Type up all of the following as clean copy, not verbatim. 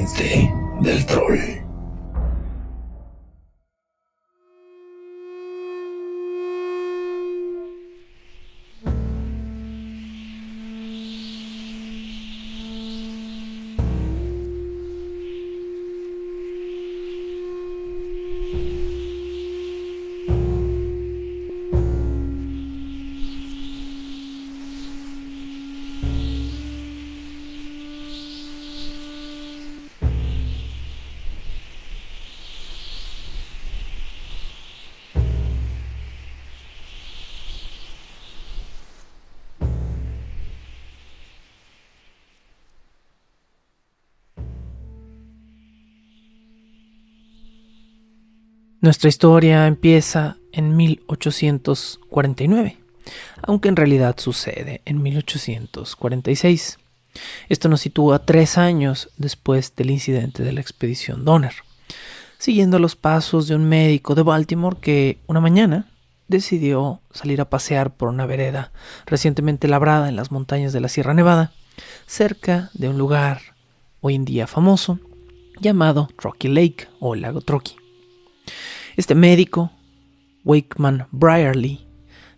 puente del troll. Nuestra historia empieza en 1849, aunque en realidad sucede en 1846. Esto nos sitúa 3 años después del incidente de la expedición Donner, siguiendo los pasos de un médico de Baltimore que una mañana decidió salir a pasear por una vereda recientemente labrada en las montañas de la Sierra Nevada, cerca de un lugar hoy en día famoso llamado Rocky Lake o Lago Truckee. Este médico, Wakeman Brierly,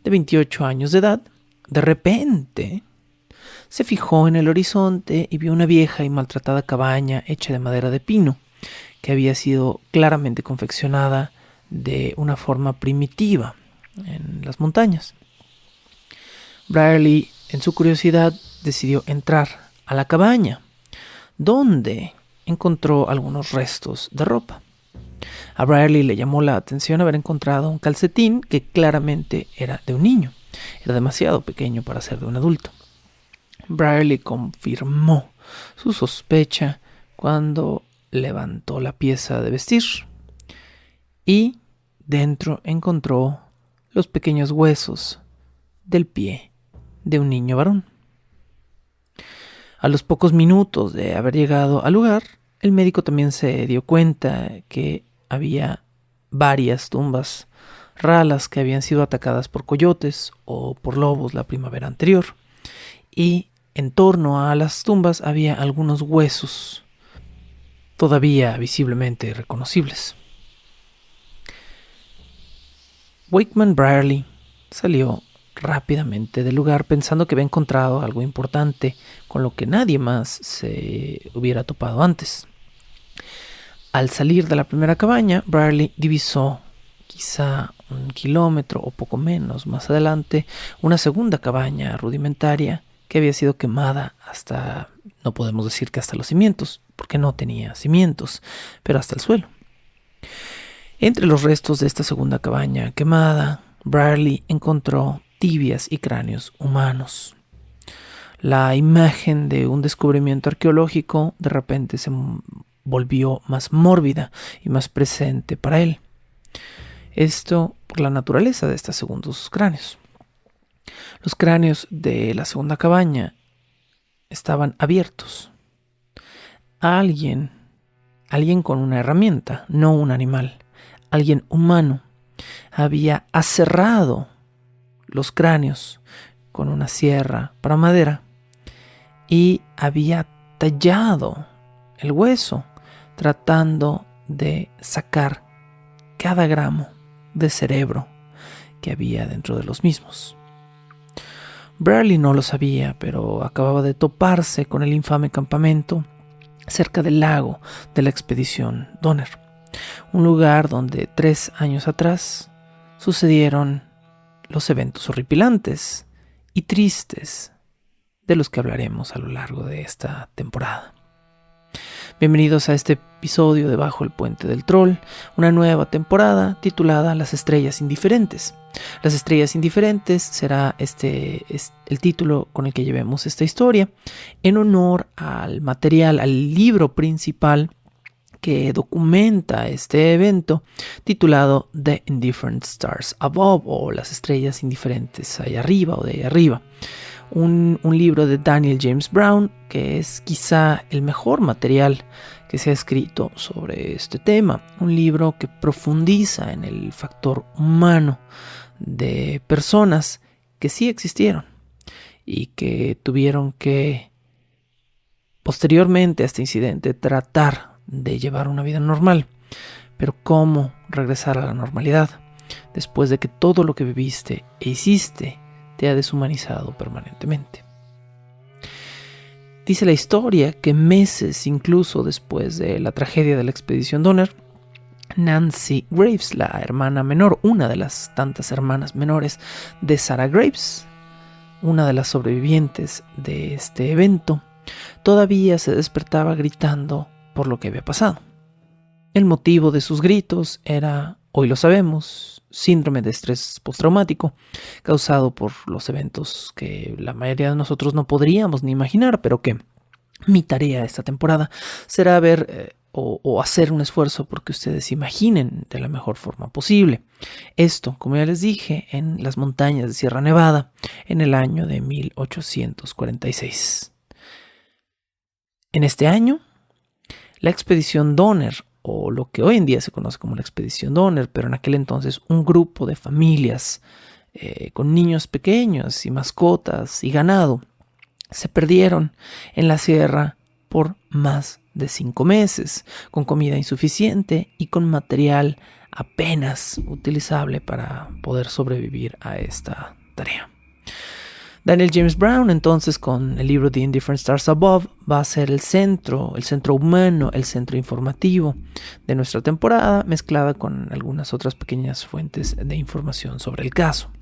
de 28 años de edad, de repente se fijó en el horizonte y vio una vieja y maltratada cabaña hecha de madera de pino, que había sido claramente confeccionada de una forma primitiva en las montañas. Brierly, en su curiosidad, decidió entrar a la cabaña, donde encontró algunos restos de ropa. A Brierly le llamó la atención haber encontrado un calcetín que claramente era de un niño. Era demasiado pequeño para ser de un adulto. Brierly confirmó su sospecha cuando levantó la pieza de vestir y dentro encontró los pequeños huesos del pie de un niño varón. A los pocos minutos de haber llegado al lugar, el médico también se dio cuenta que había varias tumbas ralas que habían sido atacadas por coyotes o por lobos la primavera anterior, y en torno a las tumbas había algunos huesos todavía visiblemente reconocibles. Wakeman Brierly salió rápidamente del lugar pensando que había encontrado algo importante con lo que nadie más se hubiera topado antes. Al salir de la primera cabaña, Brierly divisó, quizá 1 kilómetro o poco menos más adelante, una segunda cabaña rudimentaria que había sido quemada hasta, no podemos decir que hasta los cimientos, porque no tenía cimientos, pero hasta el suelo. Entre los restos de esta segunda cabaña quemada, Brierly encontró tibias y cráneos humanos. La imagen de un descubrimiento arqueológico de repente se volvió más mórbida y más presente para él. Esto por la naturaleza de estos segundos cráneos. Los cráneos de la segunda cabaña estaban abiertos. Alguien con una herramienta, no un animal, alguien humano, había aserrado los cráneos con una sierra para madera y había tallado el hueso tratando de sacar cada gramo de cerebro que había dentro de los mismos. Brierly no lo sabía, pero acababa de toparse con el infame campamento cerca del lago de la expedición Donner, un lugar donde 3 años atrás sucedieron los eventos horripilantes y tristes de los que hablaremos a lo largo de esta temporada. Bienvenidos a este episodio de Bajo el Puente del Troll, una nueva temporada titulada Las Estrellas Indiferentes. Las Estrellas Indiferentes será el título con el que llevemos esta historia, en honor al material, al libro principal que documenta este evento, titulado The Indifferent Stars Above, o Las Estrellas Indiferentes allá arriba o de ahí arriba. Un libro de Daniel James Brown, que es quizá el mejor material que se ha escrito sobre este tema. Un libro que profundiza en el factor humano de personas que sí existieron y que tuvieron que posteriormente a este incidente, tratar de llevar una vida normal. Pero ¿cómo regresar a la normalidad después de que todo lo que viviste e hiciste te ha deshumanizado permanentemente? Dice la historia que meses incluso después de la tragedia de la expedición Donner, Nancy Graves, la hermana menor, una de las tantas hermanas menores de Sarah Graves, una de las sobrevivientes de este evento, todavía se despertaba gritando por lo que había pasado. El motivo de sus gritos era, hoy lo sabemos, síndrome de estrés postraumático causado por los eventos que la mayoría de nosotros no podríamos ni imaginar, pero que mi tarea esta temporada será ver o hacer un esfuerzo porque ustedes imaginen de la mejor forma posible. Esto, como ya les dije, en las montañas de Sierra Nevada en el año de 1846. En este año, la expedición Donner, o lo que hoy en día se conoce como la expedición Donner, pero en aquel entonces un grupo de familias con niños pequeños y mascotas y ganado, se perdieron en la sierra por más de 5 meses, con comida insuficiente y con material apenas utilizable para poder sobrevivir a esta tarea. Daniel James Brown, entonces, con el libro The Indifferent Stars Above, va a ser el centro humano, el centro informativo de nuestra temporada, mezclada con algunas otras pequeñas fuentes de información sobre el caso.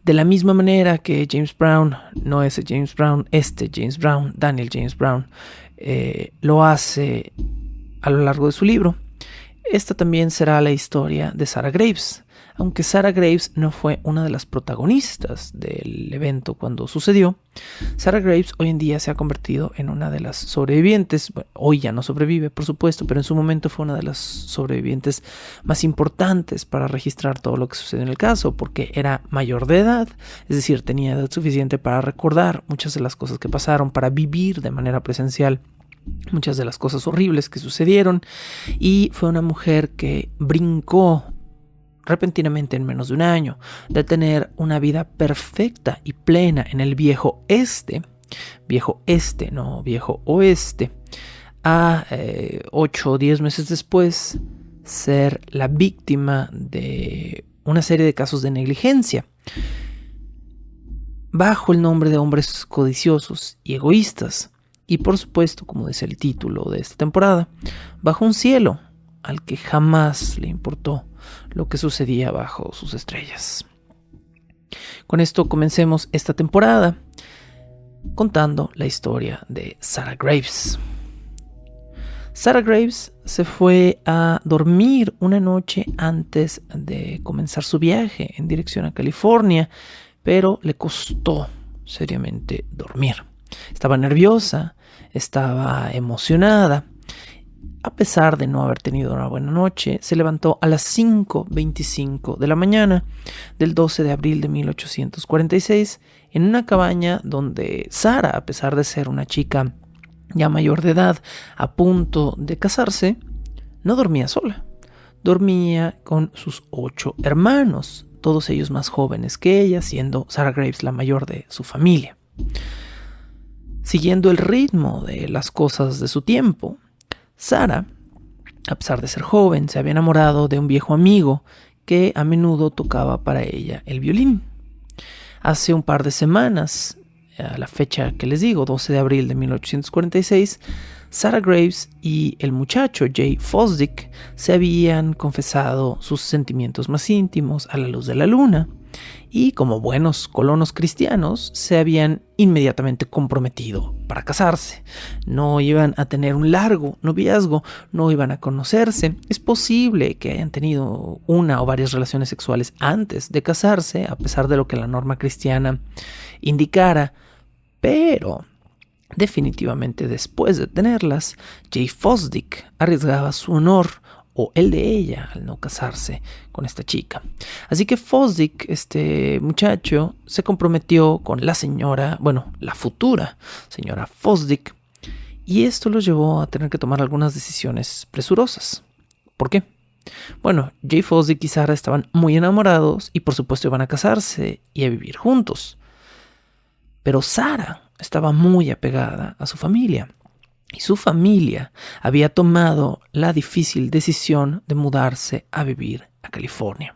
De la misma manera que James Brown, no ese James Brown, este James Brown, Daniel James Brown, lo hace a lo largo de su libro, esta también será la historia de Sarah Graves. Aunque Sarah Graves no fue una de las protagonistas del evento cuando sucedió, Sarah Graves hoy en día se ha convertido en una de las sobrevivientes. Bueno, hoy ya no sobrevive, por supuesto, pero en su momento fue una de las sobrevivientes más importantes para registrar todo lo que sucedió en el caso, porque era mayor de edad, es decir, tenía edad suficiente para recordar muchas de las cosas que pasaron, para vivir de manera presencial muchas de las cosas horribles que sucedieron, y fue una mujer que brincó repentinamente en menos de un año, de tener una vida perfecta y plena en el viejo oeste, a 8 o 10 meses después ser la víctima de una serie de casos de negligencia, bajo el nombre de hombres codiciosos y egoístas, y por supuesto, como dice el título de esta temporada, bajo un cielo al que jamás le importó lo que sucedía bajo sus estrellas. Con esto comencemos esta temporada contando la historia de Sarah Graves. Sarah Graves se fue a dormir una noche antes de comenzar su viaje en dirección a California, pero le costó seriamente dormir. Estaba nerviosa, estaba emocionada. A pesar de no haber tenido una buena noche, se levantó a las 5:25 de la mañana del 12 de abril de 1846 en una cabaña donde Sarah, a pesar de ser una chica ya mayor de edad, a punto de casarse, no dormía sola. Dormía con sus 8 hermanos, todos ellos más jóvenes que ella, siendo Sarah Graves la mayor de su familia. Siguiendo el ritmo de las cosas de su tiempo, Sarah, a pesar de ser joven, se había enamorado de un viejo amigo que a menudo tocaba para ella el violín. Hace un par de semanas, a la fecha que les digo, 12 de abril de 1846, Sarah Graves y el muchacho Jay Fosdick se habían confesado sus sentimientos más íntimos a la luz de la luna, y como buenos colonos cristianos se habían inmediatamente comprometido para casarse. No iban a tener un largo noviazgo, no iban a conocerse. Es posible que hayan tenido una o varias relaciones sexuales antes de casarse, a pesar de lo que la norma cristiana indicara, pero definitivamente después de tenerlas, Jay Fosdick arriesgaba su honor o el de ella al no casarse con esta chica. Así que Fosdick, este muchacho, se comprometió con la futura señora Fosdick, y esto los llevó a tener que tomar algunas decisiones presurosas. ¿Por qué? Bueno, Jay Fosdick y Sarah estaban muy enamorados y por supuesto iban a casarse y a vivir juntos. Pero Sarah estaba muy apegada a su familia. Y su familia había tomado la difícil decisión de mudarse a vivir a California.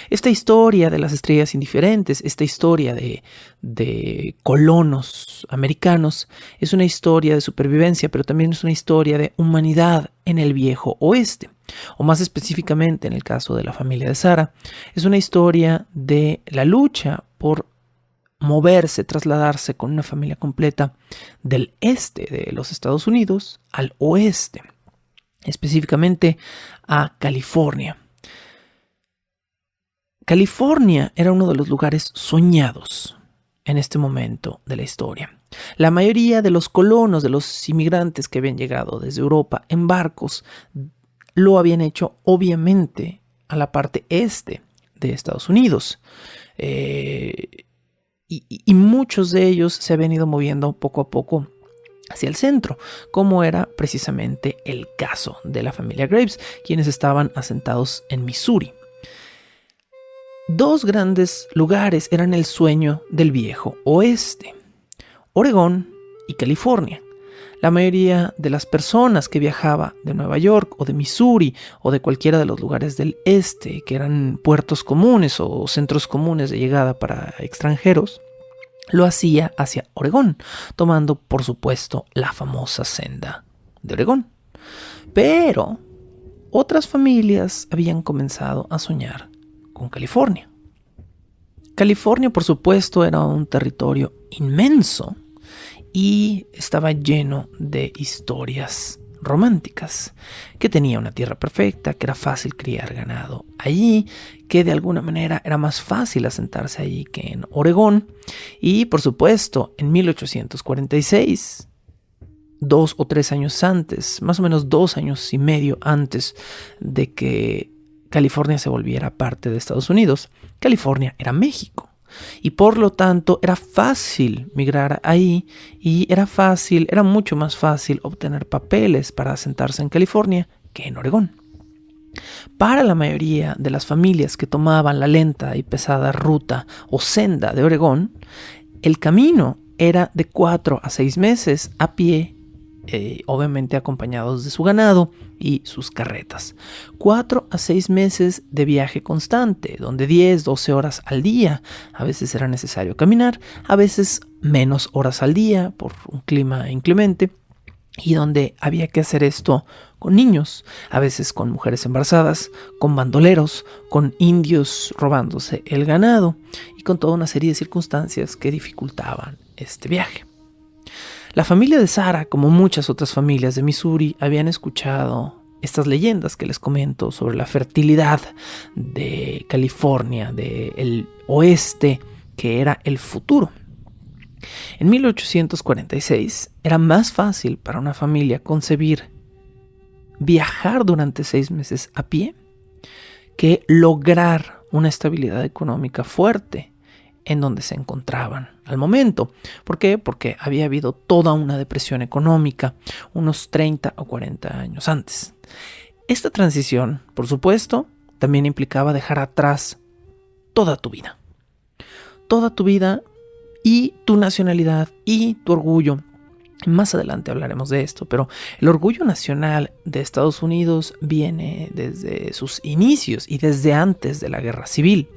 Esta historia de las estrellas indiferentes, esta historia de colonos americanos, es una historia de supervivencia, pero también es una historia de humanidad en el viejo oeste. O más específicamente en el caso de la familia de Sarah, es una historia de la lucha por moverse, trasladarse con una familia completa del este de los Estados Unidos al oeste, específicamente a California. California era uno de los lugares soñados en este momento de la historia. La mayoría de los colonos, de los inmigrantes que habían llegado desde Europa en barcos, lo habían hecho obviamente a la parte este de Estados Unidos. Y muchos de ellos se habían ido moviendo poco a poco hacia el centro, como era precisamente el caso de la familia Graves, quienes estaban asentados en Missouri. Dos grandes lugares eran el sueño del viejo oeste: Oregón y California. La mayoría de las personas que viajaba de Nueva York o de Missouri o de cualquiera de los lugares del este, que eran puertos comunes o centros comunes de llegada para extranjeros, lo hacía hacia Oregón, tomando por supuesto la famosa senda de Oregón. Pero otras familias habían comenzado a soñar con California. California, por supuesto, era un territorio inmenso y estaba lleno de historias románticas, que tenía una tierra perfecta, que era fácil criar ganado allí, que de alguna manera era más fácil asentarse allí que en Oregón. Y por supuesto, en 1846, 2 o 3 años antes, más o menos 2 años y medio antes de que California se volviera parte de Estados Unidos, California era México. Y por lo tanto era fácil migrar ahí y era mucho más fácil obtener papeles para asentarse en California que en Oregón. Para la mayoría de las familias que tomaban la lenta y pesada ruta o senda de Oregón, el camino era de 4 a 6 meses a pie, obviamente acompañados de su ganado y sus carretas. 4 a 6 meses de viaje constante, donde 10, 12 horas al día. A veces era necesario caminar, a veces menos horas al día por un clima inclemente, y donde había que hacer esto con niños, a veces con mujeres embarazadas, con bandoleros, con indios robándose el ganado y con toda una serie de circunstancias que dificultaban este viaje. La familia de Sarah, como muchas otras familias de Missouri, habían escuchado estas leyendas que les comento sobre la fertilidad de California, del oeste, que era el futuro. En 1846 era más fácil para una familia concebir viajar durante 6 meses a pie que lograr una estabilidad económica fuerte en donde se encontraban al momento. ¿Por qué? Porque había habido toda una depresión económica unos 30 o 40 años antes. Esta transición, por supuesto, también implicaba dejar atrás toda tu vida. Toda tu vida y tu nacionalidad y tu orgullo. Más adelante hablaremos de esto, pero el orgullo nacional de Estados Unidos viene desde sus inicios y desde antes de la Guerra Civil.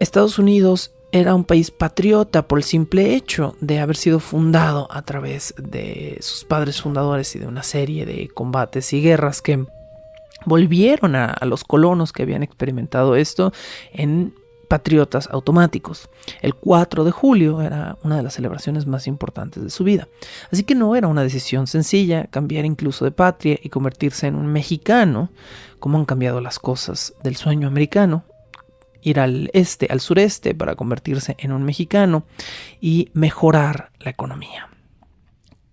Estados Unidos era un país patriota por el simple hecho de haber sido fundado a través de sus padres fundadores y de una serie de combates y guerras que volvieron a los colonos que habían experimentado esto en patriotas automáticos. El 4 de julio era una de las celebraciones más importantes de su vida. Así que no era una decisión sencilla cambiar incluso de patria y convertirse en un mexicano, como han cambiado las cosas del sueño americano. Ir al este, al sureste, para convertirse en un mexicano y mejorar la economía.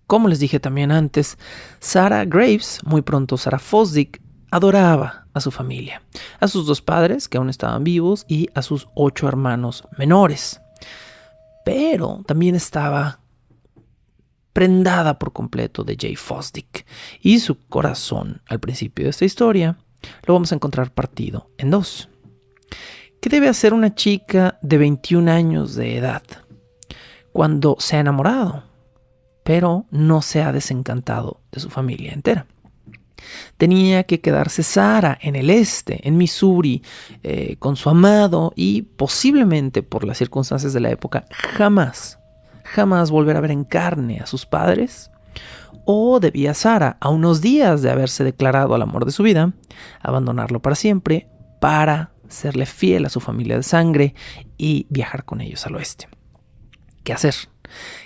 Como les dije también antes, Sarah Graves, muy pronto Sarah Fosdick, adoraba a su familia, a sus 2 padres que aún estaban vivos y a sus 8 hermanos menores. Pero también estaba prendada por completo de Jay Fosdick, y su corazón al principio de esta historia lo vamos a encontrar partido en 2. ¿Qué debe hacer una chica de 21 años de edad cuando se ha enamorado, pero no se ha desencantado de su familia entera. Tenía que quedarse Sarah en el este, en Missouri, con su amado y posiblemente por las circunstancias de la época jamás volver a ver en carne a sus padres. O debía Sarah, a unos días de haberse declarado al amor de su vida, abandonarlo para siempre para serle fiel a su familia de sangre y viajar con ellos al oeste. ¿Qué hacer?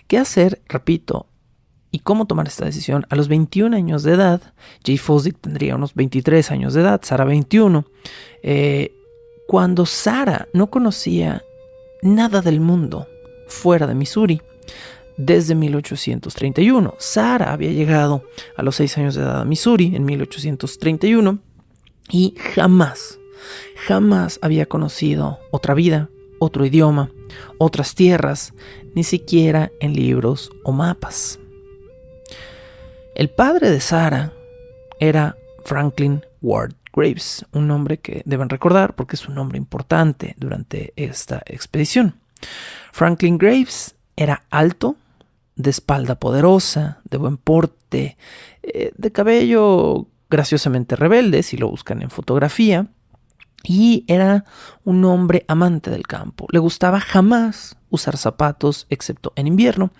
¿Qué hacer? Repito. ¿Y cómo tomar esta decisión? A los 21 años de edad, Jay Fosdick tendría unos 23 años de edad, Sarah 21. Cuando Sarah no conocía nada del mundo fuera de Missouri, desde 1831. Sarah había llegado a los 6 años de edad a Missouri en 1831 y jamás había conocido otra vida, otro idioma, otras tierras, ni siquiera en libros o mapas. El padre de Sarah era Franklin Ward Graves, un nombre que deben recordar porque es un nombre importante durante esta expedición. Franklin Graves era alto, de espalda poderosa, de buen porte, de cabello graciosamente rebelde, si lo buscan en fotografía, y era un hombre amante del campo. Le gustaba jamás usar zapatos excepto en invierno,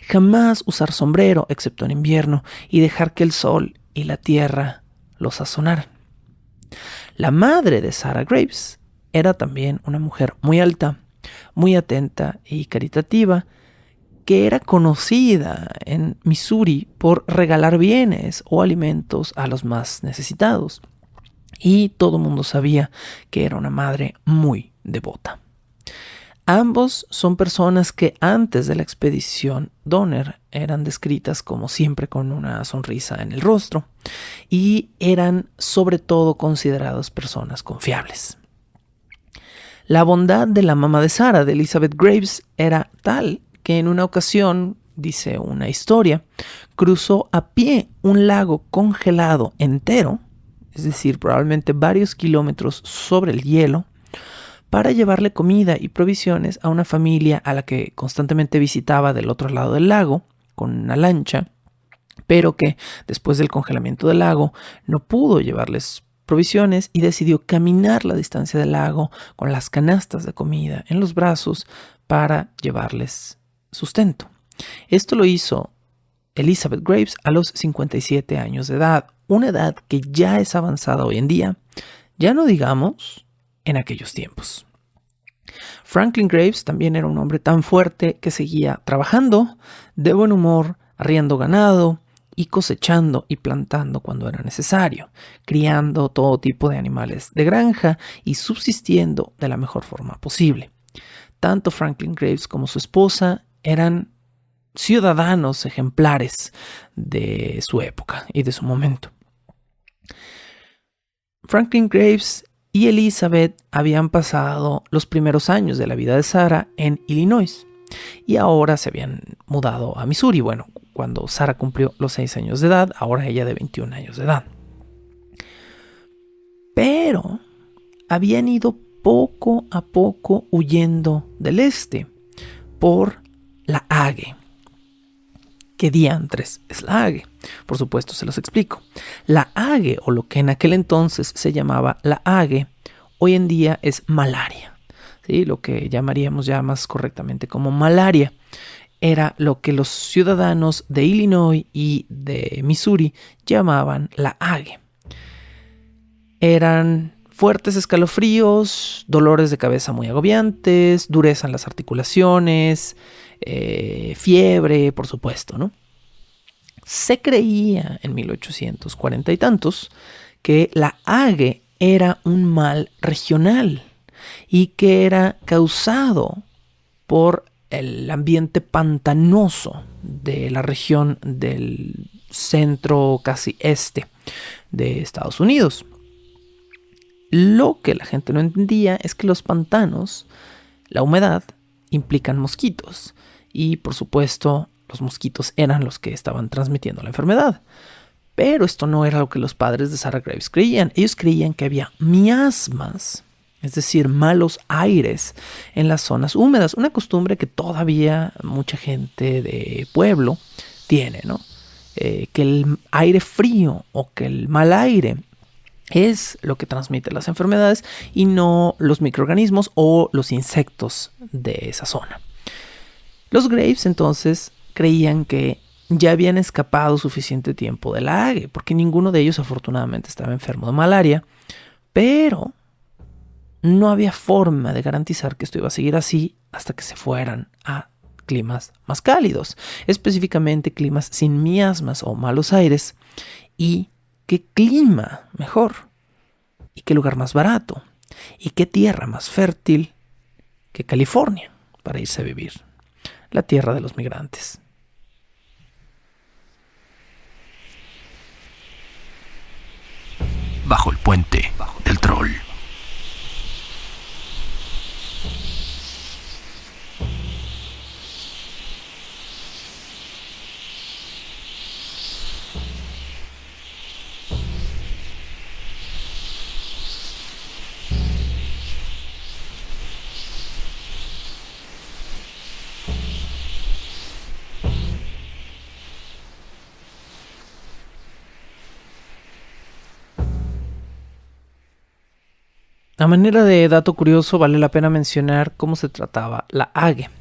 jamás usar sombrero excepto en invierno y dejar que el sol y la tierra lo sazonaran. La madre de Sarah Graves era también una mujer muy alta, muy atenta y caritativa, que era conocida en Missouri por regalar bienes o alimentos a los más necesitados. Y todo el mundo sabía que era una madre muy devota. Ambos son personas que antes de la expedición Donner eran descritas como siempre con una sonrisa en el rostro y eran sobre todo consideradas personas confiables. La bondad de la mamá de Sarah, de Elizabeth Graves, era tal que en una ocasión, dice una historia, cruzó a pie un lago congelado entero, es decir, probablemente varios kilómetros sobre el hielo, para llevarle comida y provisiones a una familia a la que constantemente visitaba del otro lado del lago, con una lancha, pero que después del congelamiento del lago no pudo llevarles provisiones y decidió caminar la distancia del lago con las canastas de comida en los brazos para llevarles sustento. Esto lo hizo Elizabeth Graves a los 57 años de edad, una edad que ya es avanzada hoy en día, ya no digamos en aquellos tiempos. Franklin Graves también era un hombre tan fuerte que seguía trabajando, de buen humor, arriando ganado y cosechando y plantando cuando era necesario, criando todo tipo de animales de granja y subsistiendo de la mejor forma posible. Tanto Franklin Graves como su esposa eran ciudadanos ejemplares de su época y de su momento. Franklin Graves y Elizabeth habían pasado los primeros años de la vida de Sarah en Illinois y ahora se habían mudado a Missouri. Bueno, cuando Sarah cumplió los 6 años de edad, ahora ella de 21 años de edad. Pero habían ido poco a poco huyendo del este por la Hague. ¿Qué diantres es la Hague? Por supuesto, se los explico. La Hague, o lo que en aquel entonces se llamaba la Hague, hoy en día es malaria. ¿Sí? Lo que llamaríamos ya más correctamente como malaria. Era lo que los ciudadanos de Illinois y de Missouri llamaban la Hague. Eran fuertes escalofríos, dolores de cabeza muy agobiantes, dureza en las articulaciones, fiebre, por supuesto, ¿no? Se creía en 1840 y tantos que la Hague era un mal regional y que era causado por el ambiente pantanoso de la región del centro casi este de Estados Unidos. Lo que la gente no entendía es que los pantanos, la humedad, implican mosquitos. Y por supuesto, los mosquitos eran los que estaban transmitiendo la enfermedad. Pero esto no era lo que los padres de Sarah Graves creían. Ellos creían que había miasmas, es es decir, malos aires en las zonas húmedas, una costumbre que todavía mucha gente de pueblo tiene, ¿no? Que el aire frío o que el mal aire es lo que transmite las enfermedades y no los microorganismos o los insectos de esa zona. Los Graves entonces creían que ya habían escapado suficiente tiempo de la ague, porque ninguno de ellos afortunadamente estaba enfermo de malaria, pero no había forma de garantizar que esto iba a seguir así hasta que se fueran a climas más cálidos, específicamente climas sin miasmas o malos aires. ¿Y qué clima mejor? ¿Y qué lugar más barato? ¿Y qué tierra más fértil que California para irse a vivir? La tierra de los migrantes. Bajo el puente del troll. A manera de dato curioso, vale la pena mencionar cómo se trataba la ague,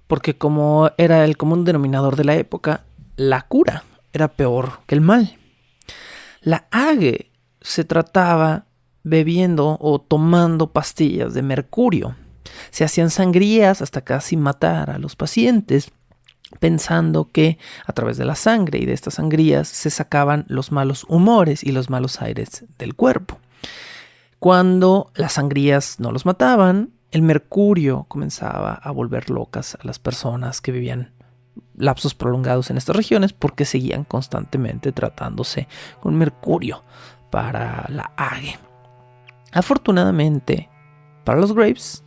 porque como era el común denominador de la época, la cura era peor que el mal. La ague se trataba bebiendo o tomando pastillas de mercurio. Se hacían sangrías hasta casi matar a los pacientes, pensando que a través de la sangre y de estas sangrías se sacaban los malos humores y los malos aires del cuerpo. Cuando las sangrías no los mataban, el mercurio comenzaba a volver locas a las personas que vivían lapsos prolongados en estas regiones porque seguían constantemente tratándose con mercurio para la ague. Afortunadamente, para los Graves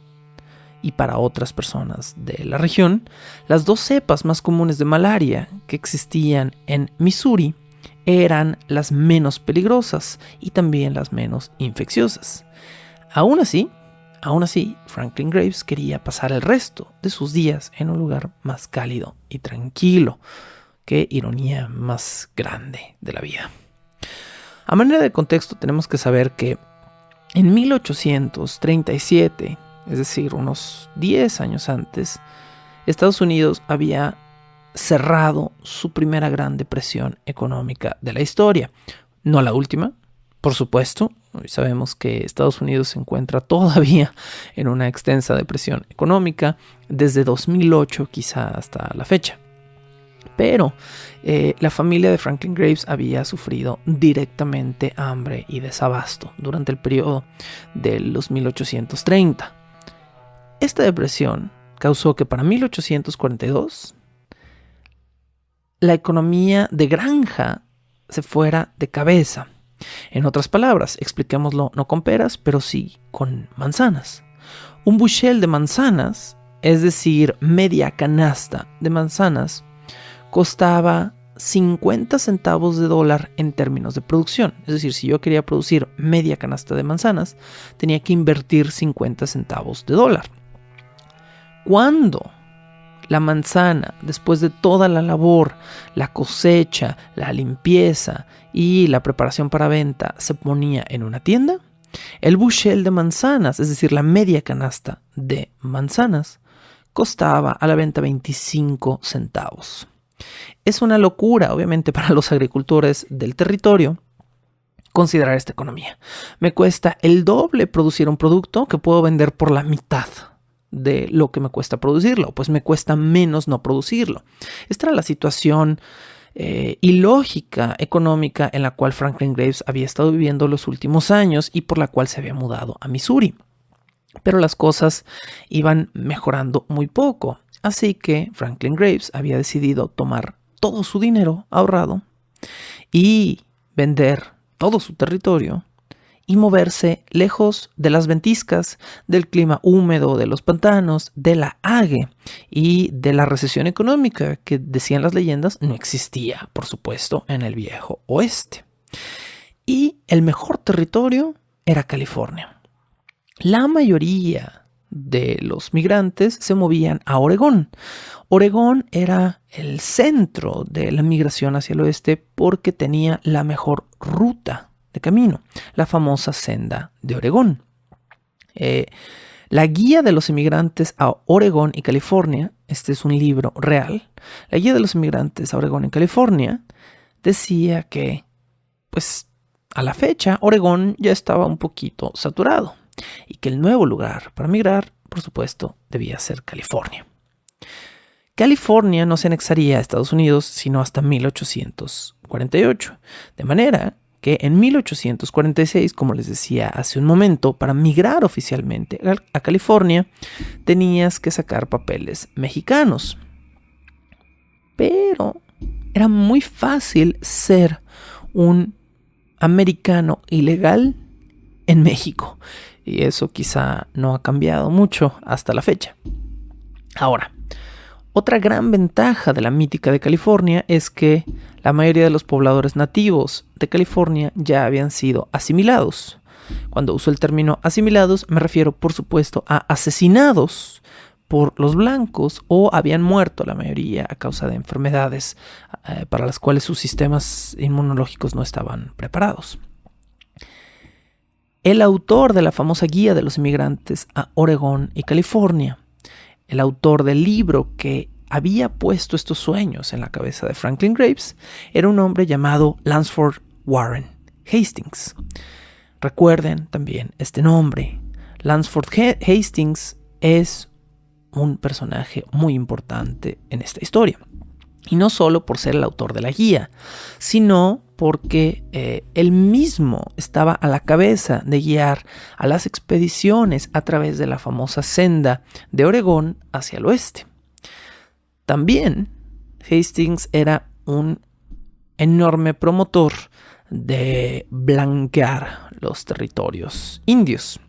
y para otras personas de la región, las dos cepas más comunes de malaria que existían en Missouri eran las menos peligrosas y también las menos infecciosas. Aún así, Franklin Graves quería pasar el resto de sus días en un lugar más cálido y tranquilo. Qué ironía más grande de la vida. A manera de contexto, tenemos que saber que en 1837, es decir, unos 10 años antes, Estados Unidos había cerrado su primera gran depresión económica de la historia. No la última, por supuesto. Hoy sabemos que Estados Unidos se encuentra todavía en una extensa depresión económica desde 2008 quizá hasta la fecha. Pero la familia de Franklin Graves había sufrido directamente hambre y desabasto durante el periodo de los 1830. Esta depresión causó que para 1842 la economía de granja se fuera de cabeza. En otras palabras, expliquémoslo no con peras, pero sí con manzanas. Un bushel de manzanas, es decir, media canasta de manzanas, costaba 50 centavos de dólar en términos de producción. Es decir, si yo quería producir media canasta de manzanas, tenía que invertir 50 centavos de dólar. Cuando la manzana, después de toda la labor, la cosecha, la limpieza y la preparación para venta, se ponía en una tienda, el bushel de manzanas, es decir, la media canasta de manzanas, costaba a la venta 25 centavos. Es una locura, obviamente, para los agricultores del territorio considerar esta economía. Me cuesta el doble producir un producto que puedo vender por la mitad de lo que me cuesta producirlo, pues me cuesta menos no producirlo. Esta era la situación ilógica económica en la cual Franklin Graves había estado viviendo los últimos años y por la cual se había mudado a Missouri. Pero las cosas iban mejorando muy poco, así que Franklin Graves había decidido tomar todo su dinero ahorrado y vender todo su territorio y moverse lejos de las ventiscas, del clima húmedo, de los pantanos, de la ague y de la recesión económica que, decían las leyendas, no existía, por supuesto, en el viejo oeste. Y el mejor territorio era California. La mayoría de los migrantes se movían a Oregón. Oregón era el centro de la migración hacia el oeste porque tenía la mejor ruta de camino, la famosa senda de Oregón. La guía de los inmigrantes a Oregón y California, este es un libro real, la guía de los inmigrantes a Oregón y California decía que, pues, a la fecha, Oregón ya estaba un poquito saturado y que el nuevo lugar para migrar, por supuesto, debía ser California. California no se anexaría a Estados Unidos sino hasta 1848, de manera que en 1846, como les decía hace un momento, para migrar oficialmente a California tenías que sacar papeles mexicanos. Pero era muy fácil ser un americano ilegal en México. Y eso quizá no ha cambiado mucho hasta la fecha. Ahora, otra gran ventaja de la mítica de California es que la mayoría de los pobladores nativos de California ya habían sido asimilados. Cuando uso el término asimilados me refiero, por supuesto, a asesinados por los blancos o habían muerto la mayoría a causa de enfermedades para las cuales sus sistemas inmunológicos no estaban preparados. El autor de la famosa guía de los inmigrantes a Oregón y California, el autor del libro que había puesto estos sueños en la cabeza de Franklin Graves, era un hombre llamado Lansford Warren Hastings. Recuerden también este nombre. Lansford Hastings es un personaje muy importante en esta historia. Y no solo por ser el autor de la guía, sino porque él mismo estaba a la cabeza de guiar a las expediciones a través de la famosa senda de Oregón hacia el oeste. También Hastings era un enorme promotor de blanquear los territorios indios.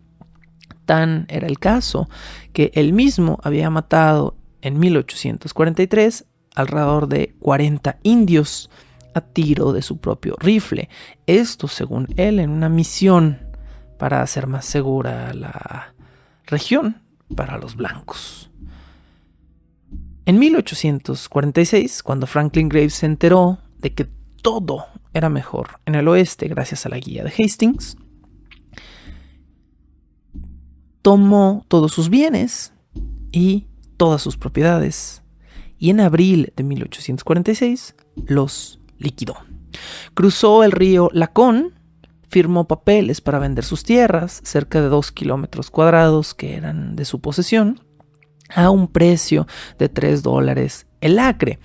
Tan era el caso que él mismo había matado en 1843 alrededor de 40 indios a tiro de su propio rifle. Esto, según él, en una misión para hacer más segura la región para los blancos. En 1846, cuando Franklin Graves se enteró de que todo era mejor en el oeste gracias a la guía de Hastings, tomó todos sus bienes y todas sus propiedades y en abril de 1846 los liquidó. Cruzó el río Lacón, firmó papeles para vender sus tierras, cerca de 2 kilómetros cuadrados que eran de su posesión, a un precio de $3 el acre.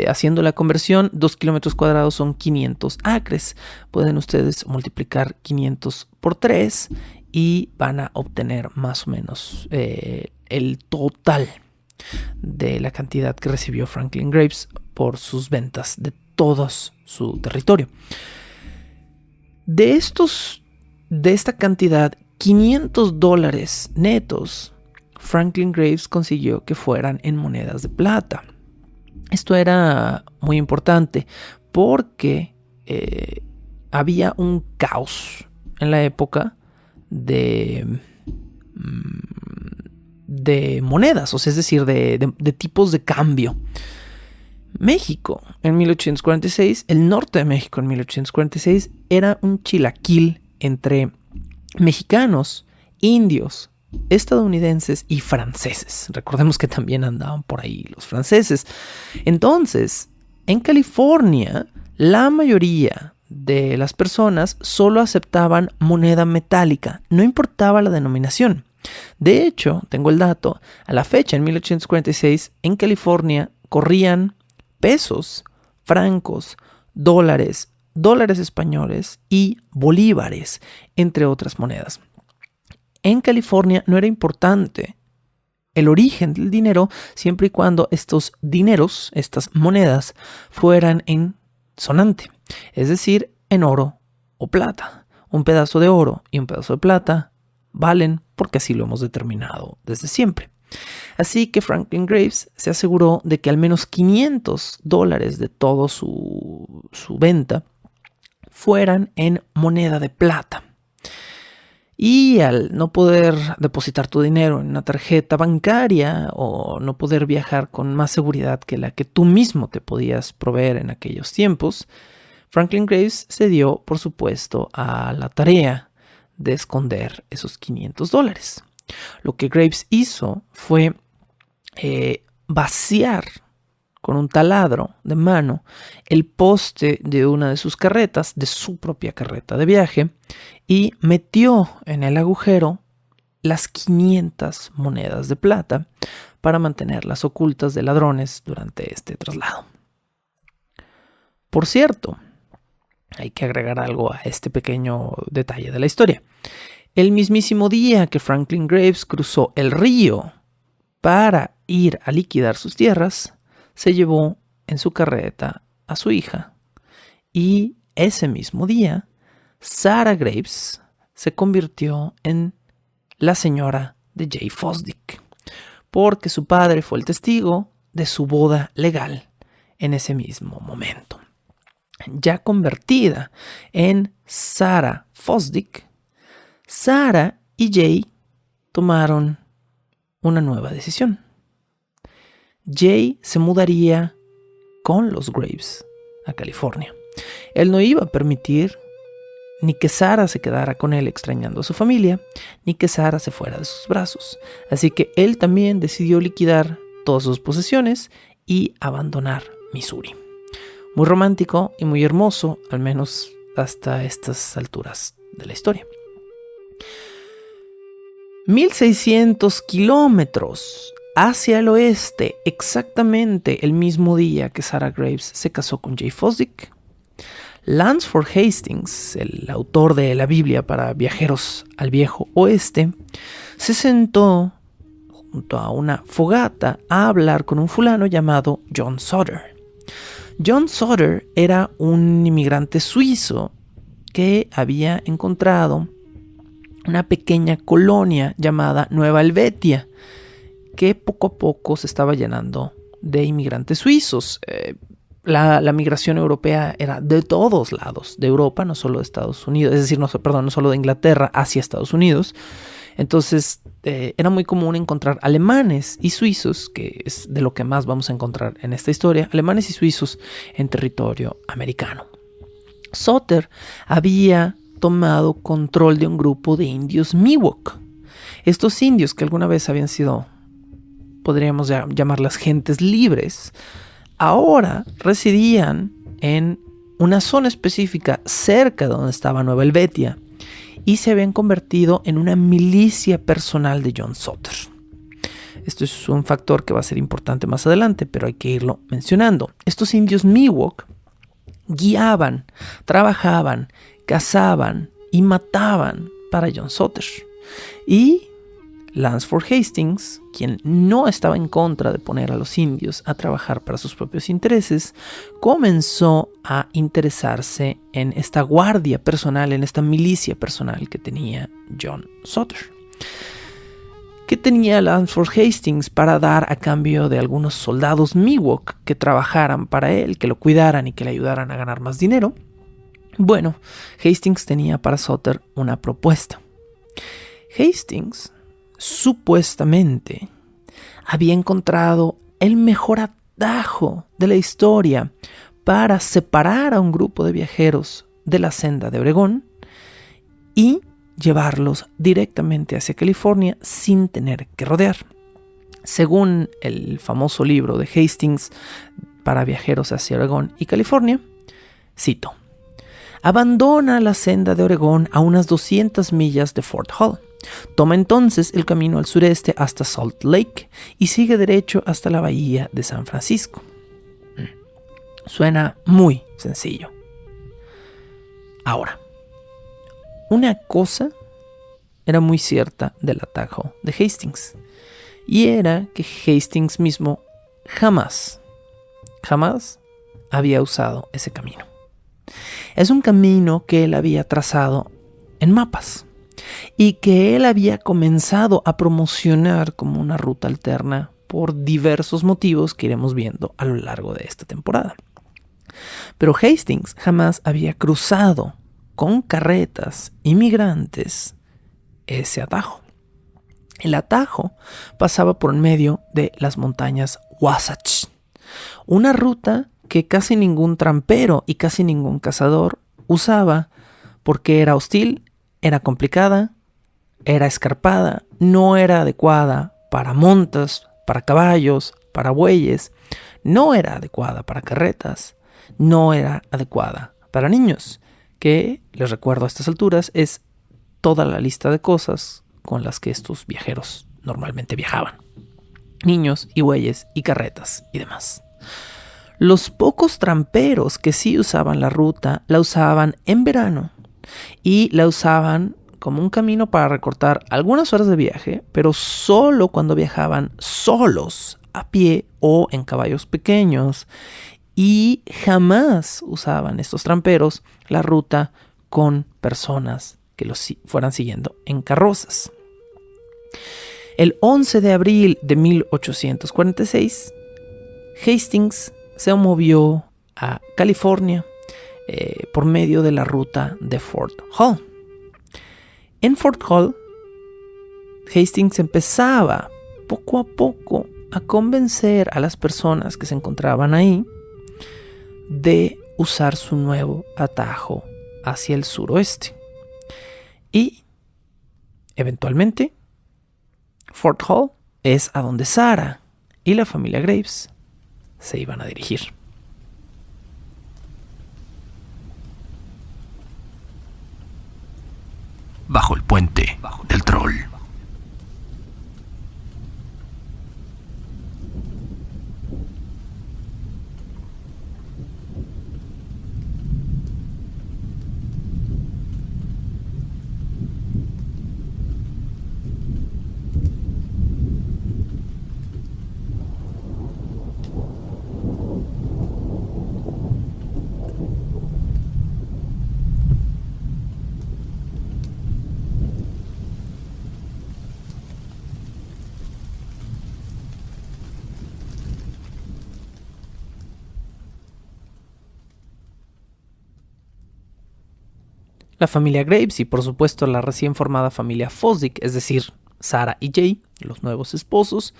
Haciendo la conversión, 2 kilómetros cuadrados son 500 acres. Pueden ustedes multiplicar 500 por 3 y van a obtener más o menos el total de la cantidad que recibió Franklin Graves por sus ventas de todo su territorio. De esta cantidad, $500 netos, Franklin Graves consiguió que fueran en monedas de plata. Esto era muy importante porque había un caos en la época de monedas, o sea, es decir, de tipos de cambio. México en 1846, el norte de México en 1846 era un chilaquil entre mexicanos, indios, estadounidenses y franceses. Recordemos que también andaban por ahí los franceses. Entonces, en California, la mayoría de las personas solo aceptaban moneda metálica, no importaba la denominación. De hecho, tengo el dato, a la fecha, en 1846, en California corrían pesos, francos, dólares españoles y bolívares, entre otras monedas. En California no era importante el origen del dinero siempre y cuando estos dineros, estas monedas, fueran en sonante, es decir, en oro o plata. Un pedazo de oro y un pedazo de plata valen porque así lo hemos determinado desde siempre. Así que Franklin Graves se aseguró de que al menos $500 de todo su venta fueran en moneda de plata. Y al no poder depositar tu dinero en una tarjeta bancaria o no poder viajar con más seguridad que la que tú mismo te podías proveer en aquellos tiempos, Franklin Graves se dio, por supuesto, a la tarea de esconder esos $500. Lo que Graves hizo fue vaciar con un taladro de mano el poste de una de sus carretas, de su propia carreta de viaje, y metió en el agujero las 500 monedas de plata para mantenerlas ocultas de ladrones durante este traslado. Por cierto, hay que agregar algo a este pequeño detalle de la historia. El mismísimo día que Franklin Graves cruzó el río para ir a liquidar sus tierras, se llevó en su carreta a su hija. Y ese mismo día, Sarah Graves se convirtió en la señora de Jay Fosdick, porque su padre fue el testigo de su boda legal en ese mismo momento. Ya convertida en Sarah Fosdick, Sarah y Jay tomaron una nueva decisión. Jay se mudaría con los Graves a California. Él no iba a permitir ni que Sarah se quedara con él extrañando a su familia, ni que Sarah se fuera de sus brazos. Así que él también decidió liquidar todas sus posesiones y abandonar Missouri. Muy romántico y muy hermoso, al menos hasta estas alturas de la historia. 1,600 kilómetros hacia el oeste, exactamente el mismo día que Sarah Graves se casó con Jay Fosdick, Lansford Hastings, el autor de la Biblia para viajeros al viejo oeste, se sentó junto a una fogata a hablar con un fulano llamado John Sutter. John Sutter era un inmigrante suizo que había encontrado una pequeña colonia llamada Nueva Helvetia, que poco a poco se estaba llenando de inmigrantes suizos. La migración europea era de todos lados, de Europa, no solo de Estados Unidos, es decir, no solo de Inglaterra hacia Estados Unidos. Entonces era muy común encontrar alemanes y suizos, que es de lo que más vamos a encontrar en esta historia, alemanes y suizos en territorio americano. Sutter había tomado control de un grupo de indios Miwok. Estos indios que alguna vez habían sido, podríamos llamarlas gentes libres, ahora residían en una zona específica cerca de donde estaba Nueva Helvetia y se habían convertido en una milicia personal de John Sutter. Esto es un factor que va a ser importante más adelante, pero hay que irlo mencionando. Estos indios Miwok guiaban, trabajaban, cazaban y mataban para John Sutter. Y Lansford Hastings, quien no estaba en contra de poner a los indios a trabajar para sus propios intereses, comenzó a interesarse en esta guardia personal, en esta milicia personal que tenía John Sutter. ¿Qué tenía Lansford Hastings para dar a cambio de algunos soldados Miwok que trabajaran para él, que lo cuidaran y que le ayudaran a ganar más dinero? Bueno, Hastings tenía para Sutter una propuesta. Hastings supuestamente había encontrado el mejor atajo de la historia para separar a un grupo de viajeros de la senda de Oregón y llevarlos directamente hacia California sin tener que rodear. Según el famoso libro de Hastings para viajeros hacia Oregón y California, cito: abandona la senda de Oregón a unas 200 millas de Fort Hall. Toma entonces el camino al sureste hasta Salt Lake y sigue derecho hasta la bahía de San Francisco. Suena muy sencillo. Ahora, una cosa era muy cierta del atajo de Hastings, y era que Hastings mismo jamás había usado ese camino. Es un camino que él había trazado en mapas y que él había comenzado a promocionar como una ruta alterna por diversos motivos que iremos viendo a lo largo de esta temporada. Pero Hastings jamás había cruzado con carretas inmigrantes ese atajo. El atajo pasaba por en medio de las montañas Wasatch, una ruta que casi ningún trampero y casi ningún cazador usaba porque era hostil, era complicada, era escarpada, no era adecuada para montas, para caballos, para bueyes, no era adecuada para carretas, no era adecuada para niños, que, les recuerdo a estas alturas, es toda la lista de cosas con las que estos viajeros normalmente viajaban. Niños y bueyes y carretas y demás. Los pocos tramperos que sí usaban la ruta, la usaban en verano y la usaban como un camino para recortar algunas horas de viaje, pero solo cuando viajaban solos, a pie o en caballos pequeños, y jamás usaban estos tramperos la ruta con personas que los fueran siguiendo en carrozas. El 11 de abril de 1846, Hastings se movió a California por medio de la ruta de Fort Hall. En Fort Hall, Hastings empezaba poco a poco a convencer a las personas que se encontraban ahí de usar su nuevo atajo hacia el suroeste. Y, eventualmente, Fort Hall es a donde Sarah y la familia Graves se iban a dirigir. Bajo el puente del troll. La familia Graves y por supuesto la recién formada familia Fosdick, es decir, Sarah y Jay, los nuevos esposos,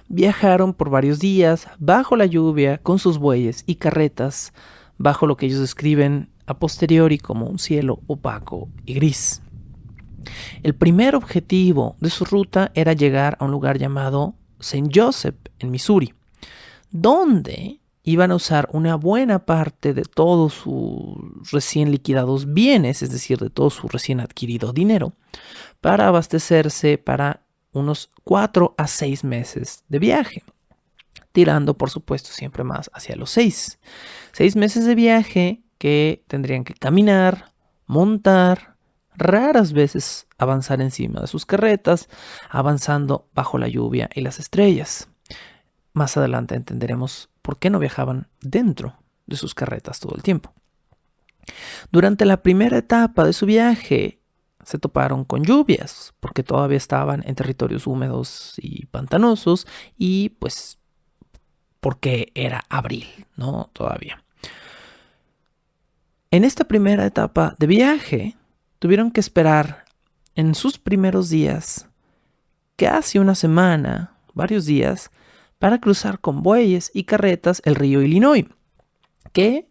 viajaron por varios días bajo la lluvia con sus bueyes y carretas bajo lo que ellos describen a posteriori como un cielo opaco y gris. El primer objetivo de su ruta era llegar a un lugar llamado St. Joseph en Missouri, donde iban a usar una buena parte de todos sus recién liquidados bienes, es decir, de todo su recién adquirido dinero, para abastecerse para unos 4 a 6 meses de viaje, tirando, por supuesto, siempre más hacia los 6. 6 meses de viaje que tendrían que caminar, montar, raras veces avanzar encima de sus carretas, avanzando bajo la lluvia y las estrellas. Más adelante entenderemos por qué no viajaban dentro de sus carretas todo el tiempo. Durante la primera etapa de su viaje se toparon con lluvias, porque todavía estaban en territorios húmedos y pantanosos, y pues porque era abril, ¿no? Todavía. En esta primera etapa de viaje tuvieron que esperar en sus primeros días casi una semana, varios días, para cruzar con bueyes y carretas el río Illinois, que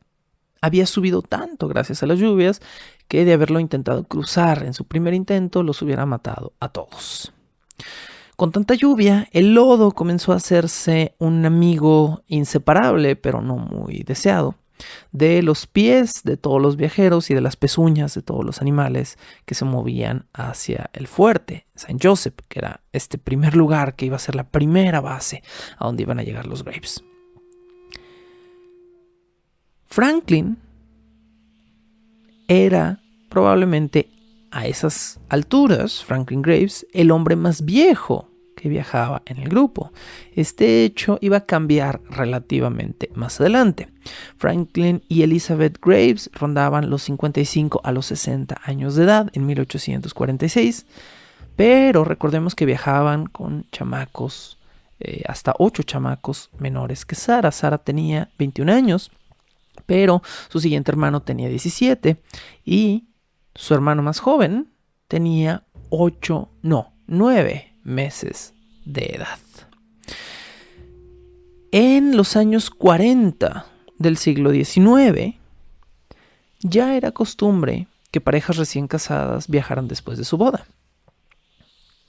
había subido tanto gracias a las lluvias que de haberlo intentado cruzar en su primer intento los hubiera matado a todos. Con tanta lluvia, el lodo comenzó a hacerse un amigo inseparable, pero no muy deseado, de los pies de todos los viajeros y de las pezuñas de todos los animales que se movían hacia el fuerte, St. Joseph, que era este primer lugar que iba a ser la primera base a donde iban a llegar los Graves. Franklin era probablemente a esas alturas, Franklin Graves, el hombre más viejo que viajaba en el grupo. Este hecho iba a cambiar relativamente más adelante. Franklin y Elizabeth Graves rondaban los 55 a los 60 años de edad en 1846, pero recordemos que viajaban con chamacos, hasta 8 chamacos menores que Sarah. Sarah tenía 21 años, pero su siguiente hermano tenía 17 y su hermano más joven tenía 9 meses de edad. En los años 40 del siglo XIX, ya era costumbre que parejas recién casadas viajaran después de su boda.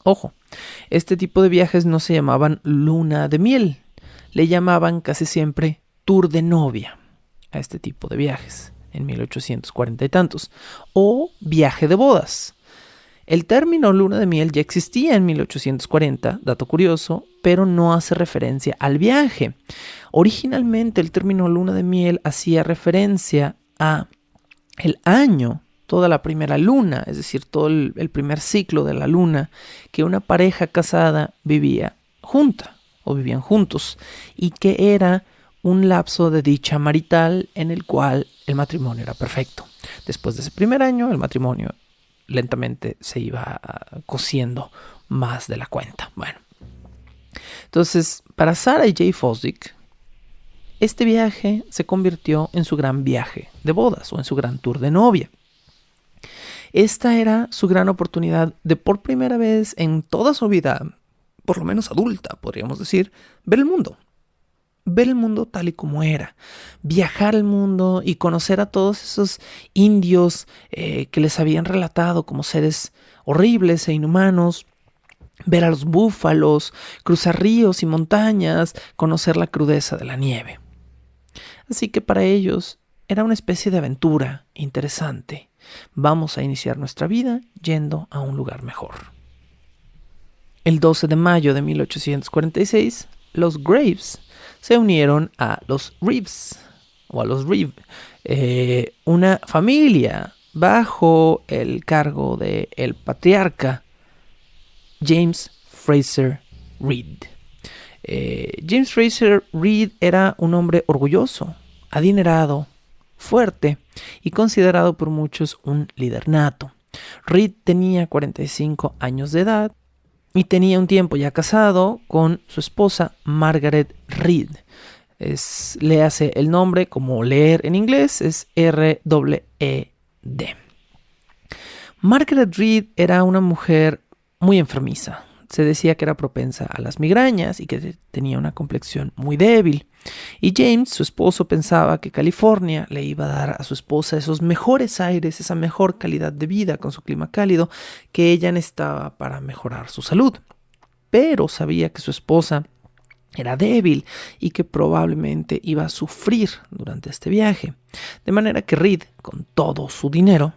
Ojo, este tipo de viajes no se llamaban luna de miel, le llamaban casi siempre tour de novia a este tipo de viajes en 1840 y tantos, o viaje de bodas. El término luna de miel ya existía en 1840, dato curioso, pero no hace referencia al viaje. Originalmente el término luna de miel hacía referencia a el año, toda la primera luna, es decir, todo el primer ciclo de la luna, que una pareja casada vivía junta o vivían juntos, y que era un lapso de dicha marital en el cual el matrimonio era perfecto. Después de ese primer año, el matrimonio lentamente se iba cosiendo más de la cuenta. Bueno, entonces para Sarah y Jay Fosdick, este viaje se convirtió en su gran viaje de bodas o en su gran tour de novia. Esta era su gran oportunidad de por primera vez en toda su vida, por lo menos adulta, podríamos decir, ver el mundo. Ver el mundo tal y como era, viajar al mundo y conocer a todos esos indios que les habían relatado como seres horribles e inhumanos, ver a los búfalos, cruzar ríos y montañas, conocer la crudeza de la nieve. Así que para ellos era una especie de aventura interesante. Vamos a iniciar nuestra vida yendo a un lugar mejor. El 12 de mayo de 1846, los Graves se unieron a los Reeves, o a los Reeve, una familia bajo el cargo del patriarca James Fraser Reed. James Fraser Reed era un hombre orgulloso, adinerado, fuerte y considerado por muchos un líder nato. Reed tenía 45 años de edad y tenía un tiempo ya casado con su esposa Margaret Reed. Léase el nombre como leer en inglés, es R-E-E-D. Margaret Reed era una mujer muy enfermiza. Se decía que era propensa a las migrañas y que tenía una complexión muy débil. Y James, su esposo, pensaba que California le iba a dar a su esposa esos mejores aires, esa mejor calidad de vida con su clima cálido que ella necesitaba para mejorar su salud. Pero sabía que su esposa era débil y que probablemente iba a sufrir durante este viaje. De manera que Reed, con todo su dinero,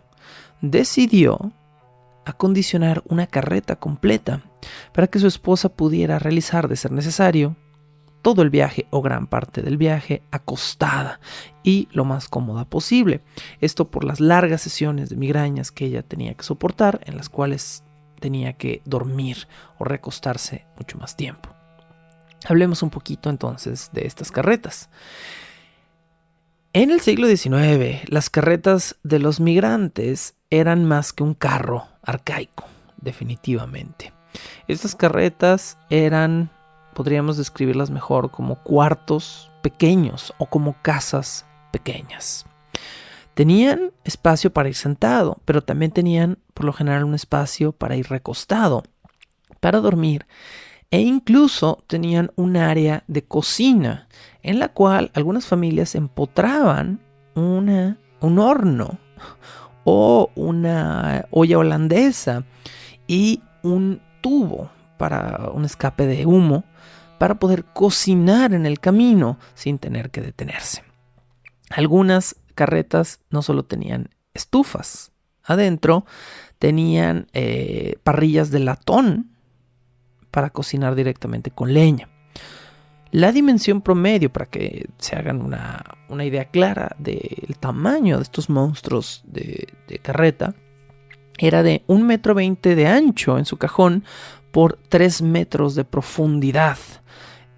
decidió acondicionar una carreta completa para que su esposa pudiera realizar, de ser necesario, todo el viaje o gran parte del viaje acostada y lo más cómoda posible. Esto por las largas sesiones de migrañas que ella tenía que soportar, en las cuales tenía que dormir o recostarse mucho más tiempo. Hablemos un poquito entonces de estas carretas. En el siglo XIX, las carretas de los migrantes eran más que un carro arcaico, definitivamente. Estas carretas eran, podríamos describirlas mejor como cuartos pequeños o como casas pequeñas. Tenían espacio para ir sentado, pero también tenían por lo general un espacio para ir recostado, para dormir, e incluso tenían un área de cocina en la cual algunas familias empotraban un horno o una olla holandesa y un tubo para un escape de humo para poder cocinar en el camino sin tener que detenerse. Algunas carretas no solo tenían estufas adentro, tenían parrillas de latón para cocinar directamente con leña. La dimensión promedio, para que se hagan una idea clara del tamaño de estos monstruos de carreta, era de 1,20 m de ancho en su cajón por 3 metros de profundidad.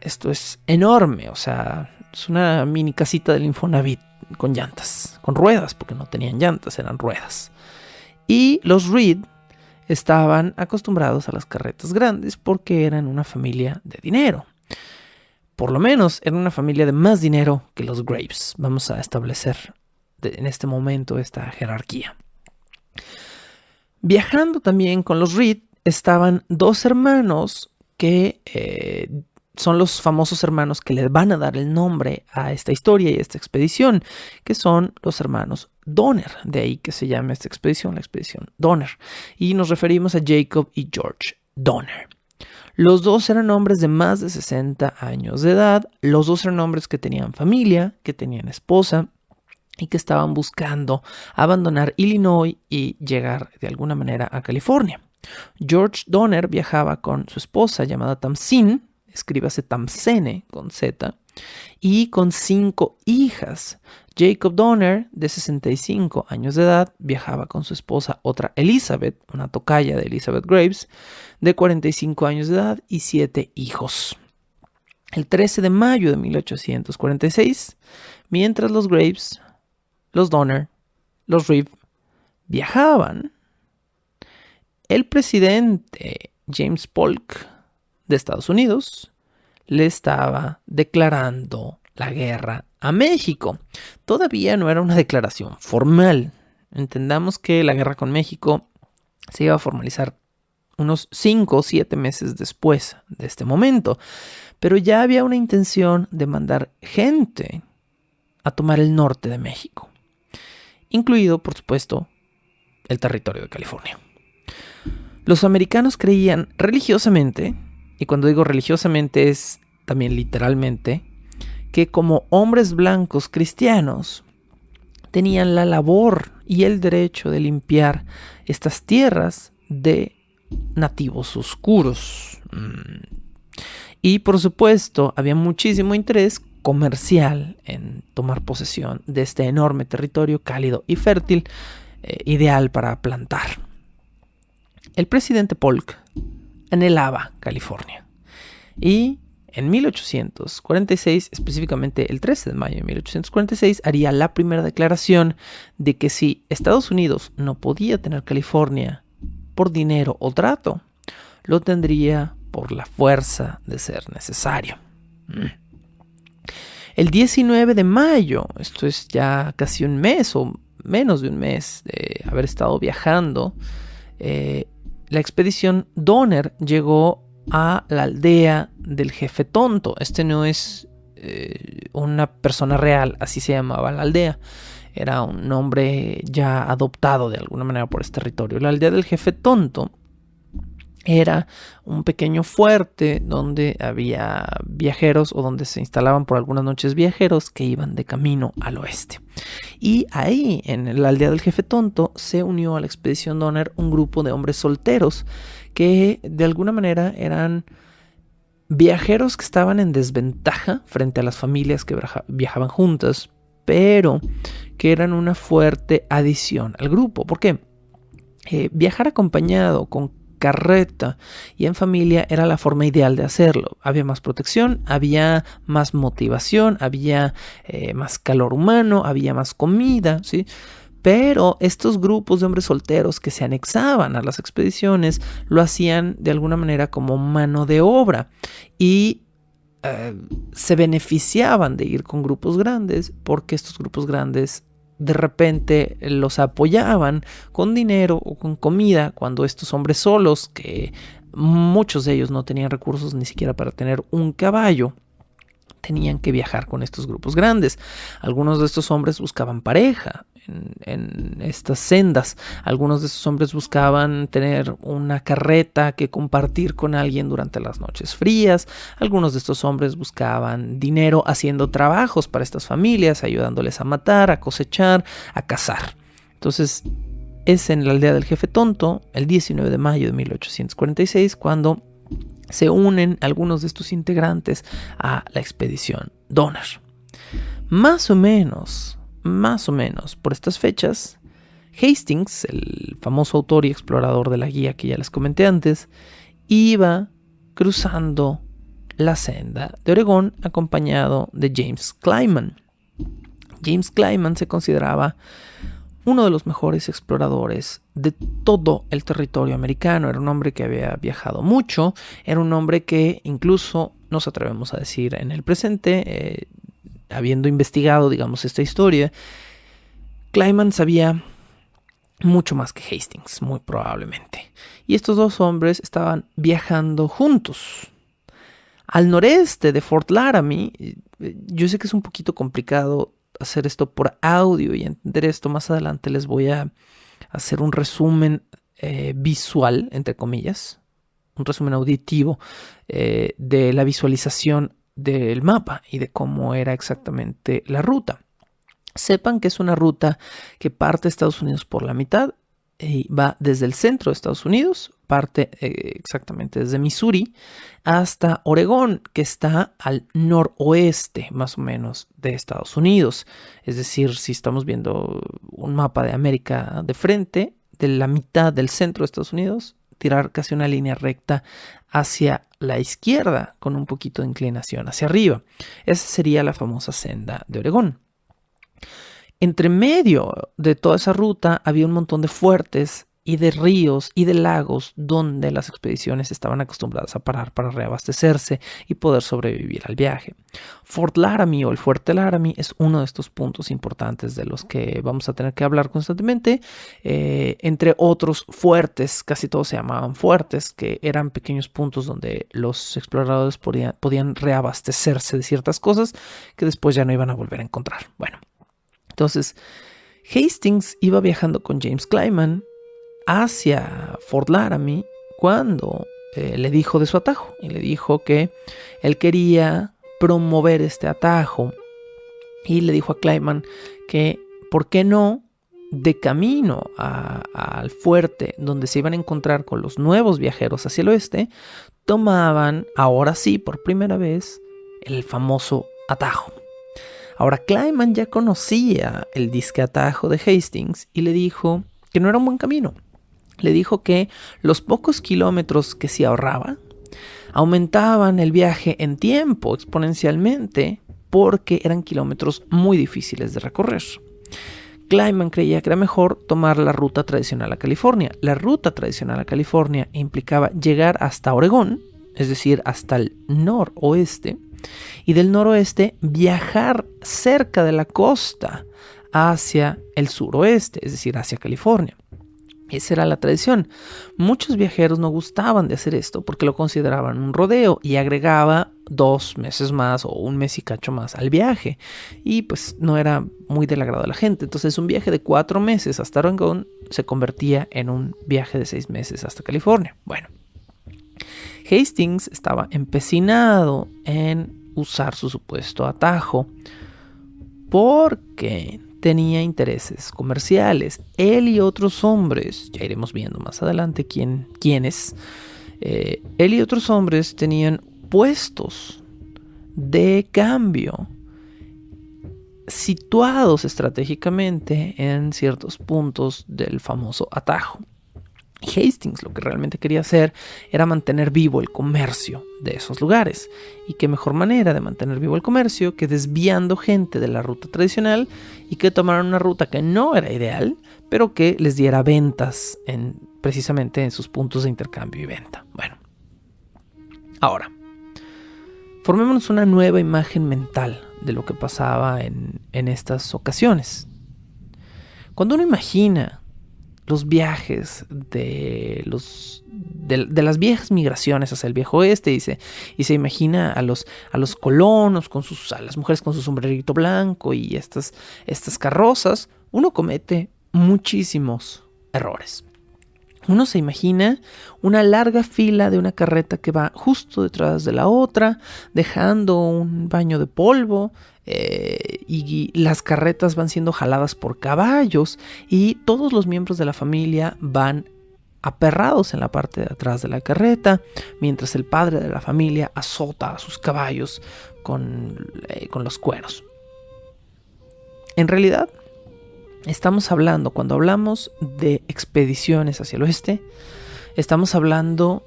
Esto es enorme, o sea, es una mini casita del Infonavit con llantas, con ruedas, porque no tenían llantas, eran ruedas. Y los Reed estaban acostumbrados a las carretas grandes porque eran una familia de dinero. Por lo menos eran una familia de más dinero que los Graves. Vamos a establecer en este momento esta jerarquía. Viajando también con los Reed estaban dos hermanos que son los famosos hermanos que les van a dar el nombre a esta historia y a esta expedición, que son los hermanos Donner. De ahí que se llama esta expedición, la expedición Donner. Y nos referimos a Jacob y George Donner. Los dos eran hombres de más de 60 años de edad. Los dos eran hombres que tenían familia, que tenían esposa y que estaban buscando abandonar Illinois y llegar de alguna manera a California. George Donner viajaba con su esposa llamada Tamsin, escríbase Tamsene con Z, y con 5 hijas. Jacob Donner, de 65 años de edad, viajaba con su esposa, otra Elizabeth, una tocaya de Elizabeth Graves, de 45 años de edad y 7 hijos. El 13 de mayo de 1846, mientras los Graves, los Donner, los Reed viajaban, el presidente James Polk de Estados Unidos le estaba declarando la guerra a México. Todavía no era una declaración formal. Entendamos que la guerra con México se iba a formalizar unos 5 o 7 meses después de este momento. Pero ya había una intención de mandar gente a tomar el norte de México, incluido, por supuesto, el territorio de California. Los americanos creían religiosamente, y cuando digo religiosamente es también literalmente, que como hombres blancos cristianos tenían la labor y el derecho de limpiar estas tierras de nativos oscuros. Y por supuesto había muchísimo interés comercial en tomar posesión de este enorme territorio cálido y fértil, ideal para plantar. El presidente Polk anhelaba California y en 1846, específicamente el 13 de mayo de 1846, haría la primera declaración de que si Estados Unidos no podía tener California por dinero o trato, lo tendría por la fuerza de ser necesario. El 19 de mayo, esto es ya casi un mes o menos de un mes de haber estado viajando, la expedición Donner llegó a la aldea del Jefe Tonto. Este no es una persona real, así se llamaba la aldea. Era un nombre ya adoptado de alguna manera por este territorio. La aldea del Jefe Tonto era un pequeño fuerte donde había viajeros o donde se instalaban por algunas noches viajeros que iban de camino al oeste. Y ahí, en la aldea del Jefe Tonto, se unió a la expedición Donner un grupo de hombres solteros que de alguna manera eran viajeros que estaban en desventaja frente a las familias que viajaban juntas, pero que eran una fuerte adición al grupo. ¿Por qué? Viajar acompañado con carreta y en familia era la forma ideal de hacerlo. Había más protección, había más motivación, había más calor humano, había más comida, ¿sí? Pero estos grupos de hombres solteros que se anexaban a las expediciones lo hacían de alguna manera como mano de obra y se beneficiaban de ir con grupos grandes porque estos grupos grandes de repente los apoyaban con dinero o con comida cuando estos hombres solos, que muchos de ellos no tenían recursos ni siquiera para tener un caballo, tenían que viajar con estos grupos grandes. Algunos de estos hombres buscaban pareja en estas sendas. Algunos de estos hombres buscaban tener una carreta que compartir con alguien durante las noches frías. Algunos de estos hombres buscaban dinero haciendo trabajos para estas familias, ayudándoles a matar, a cosechar, a cazar. Entonces es en la aldea del Jefe Tonto, el 19 de mayo de 1846, cuando se unen algunos de estos integrantes a la expedición Donner. Más o menos por estas fechas, Hastings, el famoso autor y explorador de la guía que ya les comenté antes, iba cruzando la senda de Oregón acompañado de James Clyman. James Clyman se consideraba uno de los mejores exploradores de todo el territorio americano. Era un hombre que había viajado mucho, era un hombre que incluso nos atrevemos a decir en el presente, habiendo investigado, digamos, esta historia, Clyman sabía mucho más que Hastings, muy probablemente. Y estos dos hombres estaban viajando juntos. Al noreste de Fort Laramie, yo sé que es un poquito complicado hacer esto por audio y entender esto. Más adelante les voy a hacer un resumen visual, entre comillas, un resumen auditivo de la visualización del mapa y de cómo era exactamente la ruta. Sepan que es una ruta que parte de Estados Unidos por la mitad y va desde el centro de Estados Unidos, parte exactamente desde Missouri hasta Oregón, que está al noroeste más o menos de Estados Unidos. Es decir, si estamos viendo un mapa de América de frente, de la mitad del centro de Estados Unidos, tirar casi una línea recta hacia la izquierda con un poquito de inclinación hacia arriba. Esa sería la famosa senda de Oregón. Entre medio de toda esa ruta había un montón de fuertes y de ríos y de lagos donde las expediciones estaban acostumbradas a parar para reabastecerse y poder sobrevivir al viaje. Fort Laramie o el Fuerte Laramie es uno de estos puntos importantes de los que vamos a tener que hablar constantemente, entre otros fuertes, casi todos se llamaban fuertes, que eran pequeños puntos donde los exploradores podían reabastecerse de ciertas cosas que después ya no iban a volver a encontrar. Bueno. Entonces, Hastings iba viajando con James Clyman hacia Fort Laramie cuando le dijo de su atajo y le dijo que él quería promover este atajo y le dijo a Clyman que por qué no, de camino al fuerte donde se iban a encontrar con los nuevos viajeros hacia el oeste, tomaban ahora sí por primera vez el famoso atajo. Ahora, Clyman ya conocía el disque atajo de Hastings y le dijo que no era un buen camino. Le dijo que los pocos kilómetros que se ahorraba aumentaban el viaje en tiempo exponencialmente porque eran kilómetros muy difíciles de recorrer. Clyman creía que era mejor tomar la ruta tradicional a California. La ruta tradicional a California implicaba llegar hasta Oregón, es decir, hasta el noroeste, y del noroeste viajar cerca de la costa hacia el suroeste, es decir, hacia California. Esa era la tradición. Muchos viajeros no gustaban de hacer esto porque lo consideraban un rodeo y agregaba 2 meses más o 1 mes y cacho más al viaje. Y pues no era muy del agrado de la gente. Entonces un viaje de 4 meses hasta Oregón se convertía en un viaje de 6 meses hasta California. Bueno. Hastings estaba empecinado en usar su supuesto atajo porque tenía intereses comerciales. Él y otros hombres, ya iremos viendo más adelante quiénes, él y otros hombres tenían puestos de cambio situados estratégicamente en ciertos puntos del famoso atajo. Hastings lo que realmente quería hacer era mantener vivo el comercio de esos lugares. Y qué mejor manera de mantener vivo el comercio que desviando gente de la ruta tradicional y que tomaran una ruta que no era ideal, pero que les diera ventas precisamente en sus puntos de intercambio y venta. Bueno, ahora, formémonos una nueva imagen mental de lo que pasaba en estas ocasiones. Cuando uno imagina los viajes de las viejas migraciones hacia el viejo oeste y se imagina a los colonos a las mujeres con su sombrerito blanco y estas carrozas, uno comete muchísimos errores. Uno se imagina una larga fila de una carreta que va justo detrás de la otra, dejando un baño de polvo, y las carretas van siendo jaladas por caballos y todos los miembros de la familia van aperrados en la parte de atrás de la carreta, mientras el padre de la familia azota a sus caballos con los cueros. En realidad, estamos hablando, cuando hablamos de expediciones hacia el oeste, estamos hablando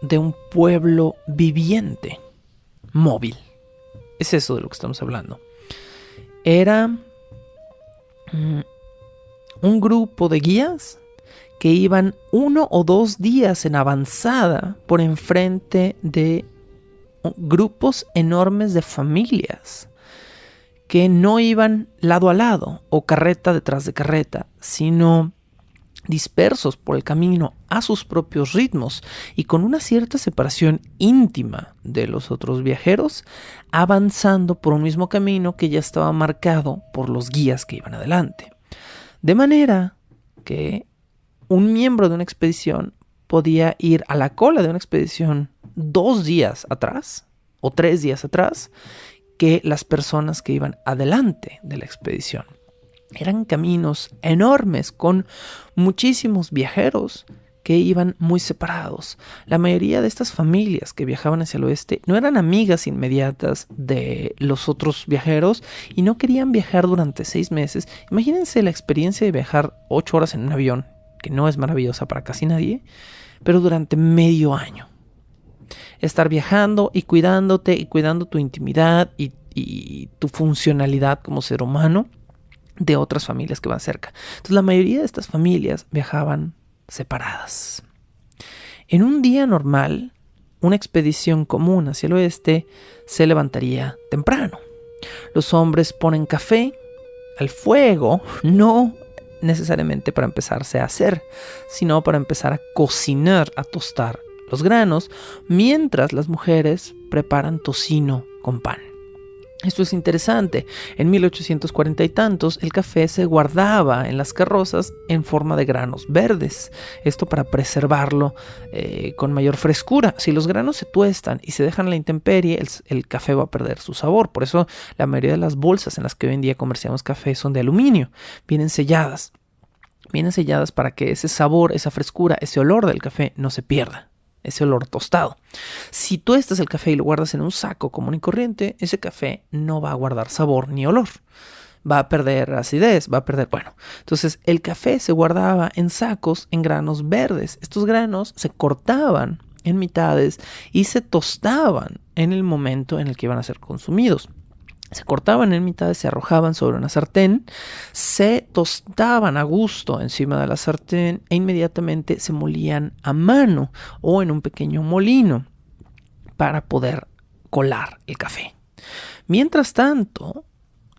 de un pueblo viviente, móvil. Es eso de lo que estamos hablando. Era un grupo de guías que iban 1 o 2 días en avanzada por enfrente de grupos enormes de familias que no iban lado a lado o carreta detrás de carreta, sino dispersos por el camino a sus propios ritmos y con una cierta separación íntima de los otros viajeros, avanzando por un mismo camino que ya estaba marcado por los guías que iban adelante. De manera que un miembro de una expedición podía ir a la cola de una expedición 2 días atrás o 3 días atrás que las personas que iban adelante de la expedición. Eran caminos enormes con muchísimos viajeros que iban muy separados. La mayoría de estas familias que viajaban hacia el oeste no eran amigas inmediatas de los otros viajeros y no querían viajar durante 6 meses. Imagínense la experiencia de viajar 8 horas en un avión, que no es maravillosa para casi nadie, pero durante medio año. Estar viajando y cuidándote y cuidando tu intimidad y tu funcionalidad como ser humano de otras familias que van cerca. Entonces la mayoría de estas familias viajaban separadas. En un día normal, una expedición común hacia el oeste se levantaría temprano. Los hombres ponen café al fuego, no necesariamente para empezarse a hacer, sino para empezar a cocinar, a tostar los granos, mientras las mujeres preparan tocino con pan. Esto es interesante. En 1840 y tantos, el café se guardaba en las carrozas en forma de granos verdes. Esto para preservarlo con mayor frescura. Si los granos se tuestan y se dejan a la intemperie, el café va a perder su sabor. Por eso la mayoría de las bolsas en las que hoy en día comerciamos café son de aluminio. Vienen selladas. Vienen selladas para que ese sabor, esa frescura, ese olor del café no se pierda. Ese olor tostado. Si tuestas el café y lo guardas en un saco común y corriente, ese café no va a guardar sabor ni olor. Va a perder acidez, va a perder... Bueno, entonces el café se guardaba en sacos en granos verdes. Estos granos se cortaban en mitades y se tostaban en el momento en el que iban a ser consumidos. Se cortaban en mitades, se arrojaban sobre una sartén, se tostaban a gusto encima de la sartén e inmediatamente se molían a mano o en un pequeño molino para poder colar el café. Mientras tanto,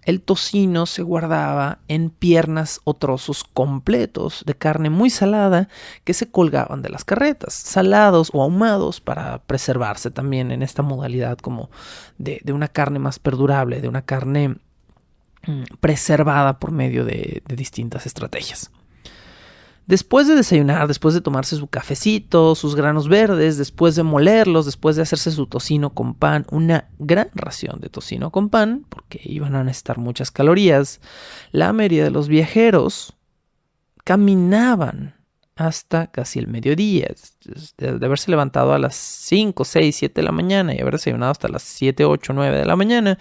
el tocino se guardaba en piernas o trozos completos de carne muy salada que se colgaban de las carretas, salados o ahumados para preservarse también en esta modalidad como de una carne más perdurable, de una carne preservada por medio de distintas estrategias. Después de desayunar, después de tomarse su cafecito, sus granos verdes, después de molerlos, después de hacerse su tocino con pan, una gran ración de tocino con pan, porque iban a necesitar muchas calorías, la mayoría de los viajeros caminaban hasta casi el mediodía. De haberse levantado a las 5, 6, 7 de la mañana y haber desayunado hasta las 7, 8, 9 de la mañana,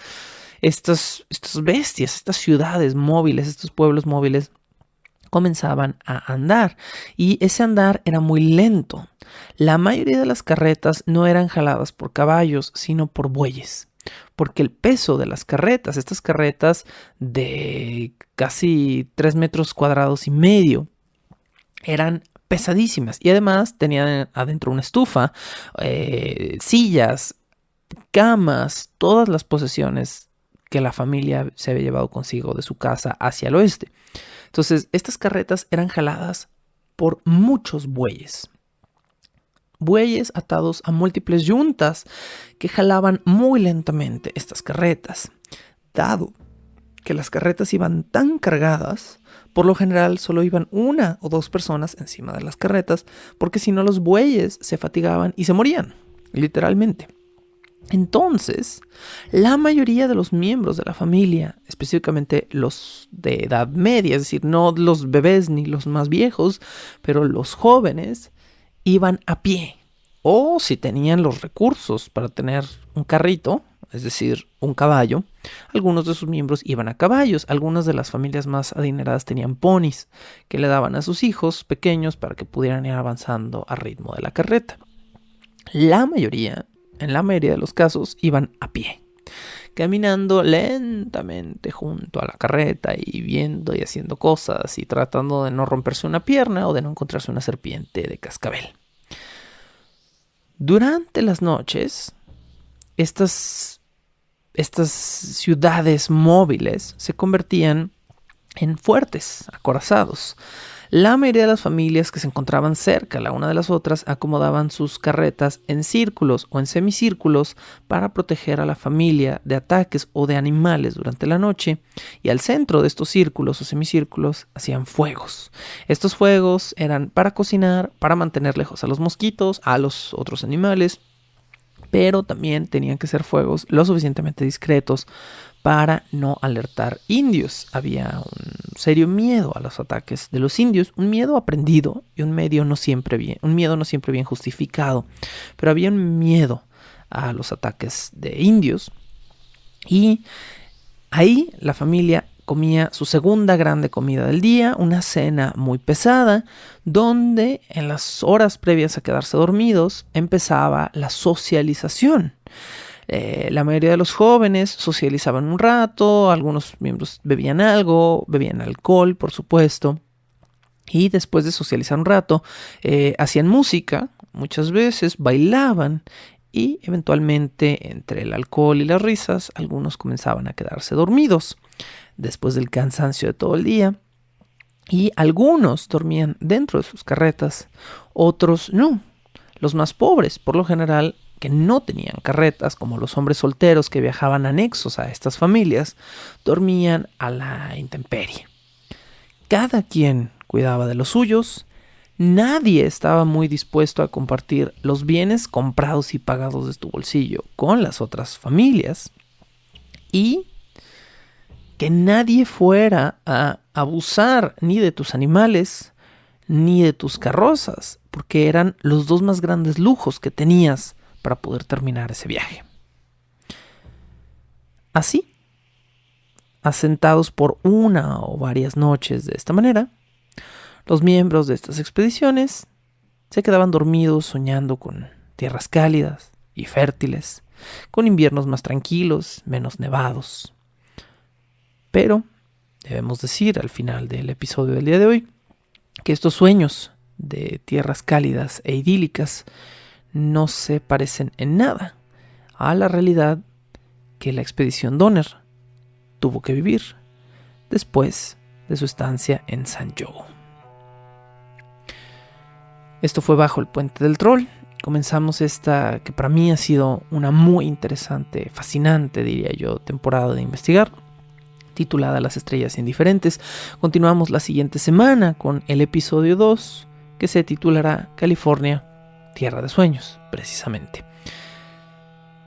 estas bestias, estas ciudades móviles, estos pueblos móviles, comenzaban a andar y ese andar era muy lento. La mayoría de las carretas no eran jaladas por caballos, sino por bueyes, porque el peso de las carretas, estas carretas de casi 3 metros cuadrados y medio, eran pesadísimas y además tenían adentro una estufa, sillas, camas, todas las posesiones que la familia se había llevado consigo de su casa hacia el oeste. Entonces, estas carretas eran jaladas por muchos bueyes. Bueyes atados a múltiples yuntas que jalaban muy lentamente estas carretas. Dado que las carretas iban tan cargadas, por lo general solo iban 1 o 2 personas encima de las carretas, porque si no los bueyes se fatigaban y se morían, literalmente. Entonces, la mayoría de los miembros de la familia, específicamente los de edad media, es decir, no los bebés ni los más viejos, pero los jóvenes, iban a pie. O si tenían los recursos para tener un carrito, es decir, un caballo, algunos de sus miembros iban a caballos. Algunas de las familias más adineradas tenían ponis que le daban a sus hijos pequeños para que pudieran ir avanzando al ritmo de la carreta. En la mayoría de los casos, iban a pie, caminando lentamente junto a la carreta y viendo y haciendo cosas y tratando de no romperse una pierna o de no encontrarse una serpiente de cascabel. Durante las noches, estas ciudades móviles se convertían en fuertes acorazados. La mayoría de las familias que se encontraban cerca la una de las otras acomodaban sus carretas en círculos o en semicírculos para proteger a la familia de ataques o de animales durante la noche, y al centro de estos círculos o semicírculos hacían fuegos. Estos fuegos eran para cocinar, para mantener lejos a los mosquitos, a los otros animales, pero también tenían que ser fuegos lo suficientemente discretos para no alertar indios. Había un serio miedo a los ataques de los indios, un miedo aprendido y un miedo no siempre bien justificado, pero había un miedo a los ataques de indios, y ahí la familia comía su segunda grande comida del día, una cena muy pesada, donde en las horas previas a quedarse dormidos empezaba la socialización. La mayoría de los jóvenes socializaban un rato, algunos miembros bebían algo, bebían alcohol, por supuesto, y después de socializar un rato, hacían música, muchas veces bailaban, y eventualmente entre el alcohol y las risas, algunos comenzaban a quedarse dormidos después del cansancio de todo el día, y algunos dormían dentro de sus carretas, otros no. Los más pobres, por lo general, que no tenían carretas, como los hombres solteros que viajaban anexos a estas familias, dormían a la intemperie. Cada quien cuidaba de los suyos, nadie estaba muy dispuesto a compartir los bienes comprados y pagados de tu bolsillo con las otras familias, y que nadie fuera a abusar ni de tus animales ni de tus carrozas, porque eran los dos más grandes lujos que tenías para poder terminar ese viaje. Así, asentados por una o varias noches de esta manera, los miembros de estas expediciones se quedaban dormidos soñando con tierras cálidas y fértiles, con inviernos más tranquilos, menos nevados. Pero debemos decir al final del episodio del día de hoy que estos sueños de tierras cálidas e idílicas no se parecen en nada a la realidad que la expedición Donner tuvo que vivir después de su estancia en Sanjiao. Esto fue Bajo el Puente del Troll. Comenzamos esta que para mí ha sido una muy interesante, fascinante, diría yo, temporada de investigar, titulada Las estrellas indiferentes. Continuamos la siguiente semana con el episodio 2, que se titulará California, Tierra de Sueños, precisamente.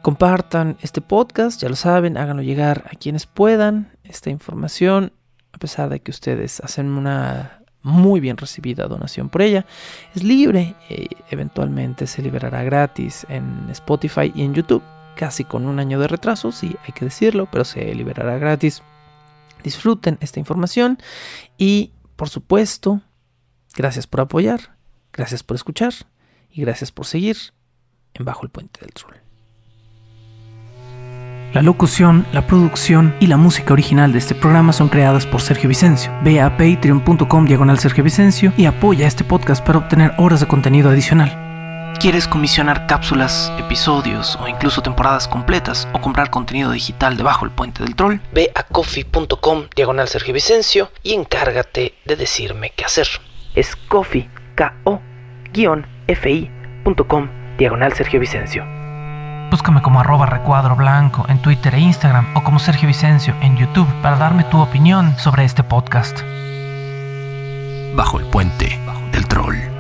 Compartan este podcast, ya lo saben, háganlo llegar a quienes puedan. Esta información, a pesar de que ustedes hacen una muy bien recibida donación por ella, es libre y eventualmente se liberará gratis en Spotify y en YouTube, casi con un año de retraso, sí, hay que decirlo, pero se liberará gratis. Disfruten esta información y, por supuesto, gracias por apoyar, gracias por escuchar y gracias por seguir en Bajo el Puente del Troll. La locución, la producción y la música original de este programa son creadas por Sergio Vicencio. Ve a patreon.com/Sergio Vicencio y apoya este podcast para obtener horas de contenido adicional. ¿Quieres comisionar cápsulas, episodios o incluso temporadas completas o comprar contenido digital de Bajo el Puente del Troll? Ve a coffee.com/Sergio Vicencio y encárgate de decirme qué hacer. Es coffee, ko-fi.com/Sergio Vicencio. Búscame como @recuadro_blanco en Twitter e Instagram o como Sergio Vicencio en YouTube para darme tu opinión sobre este podcast. Bajo el Puente del Troll.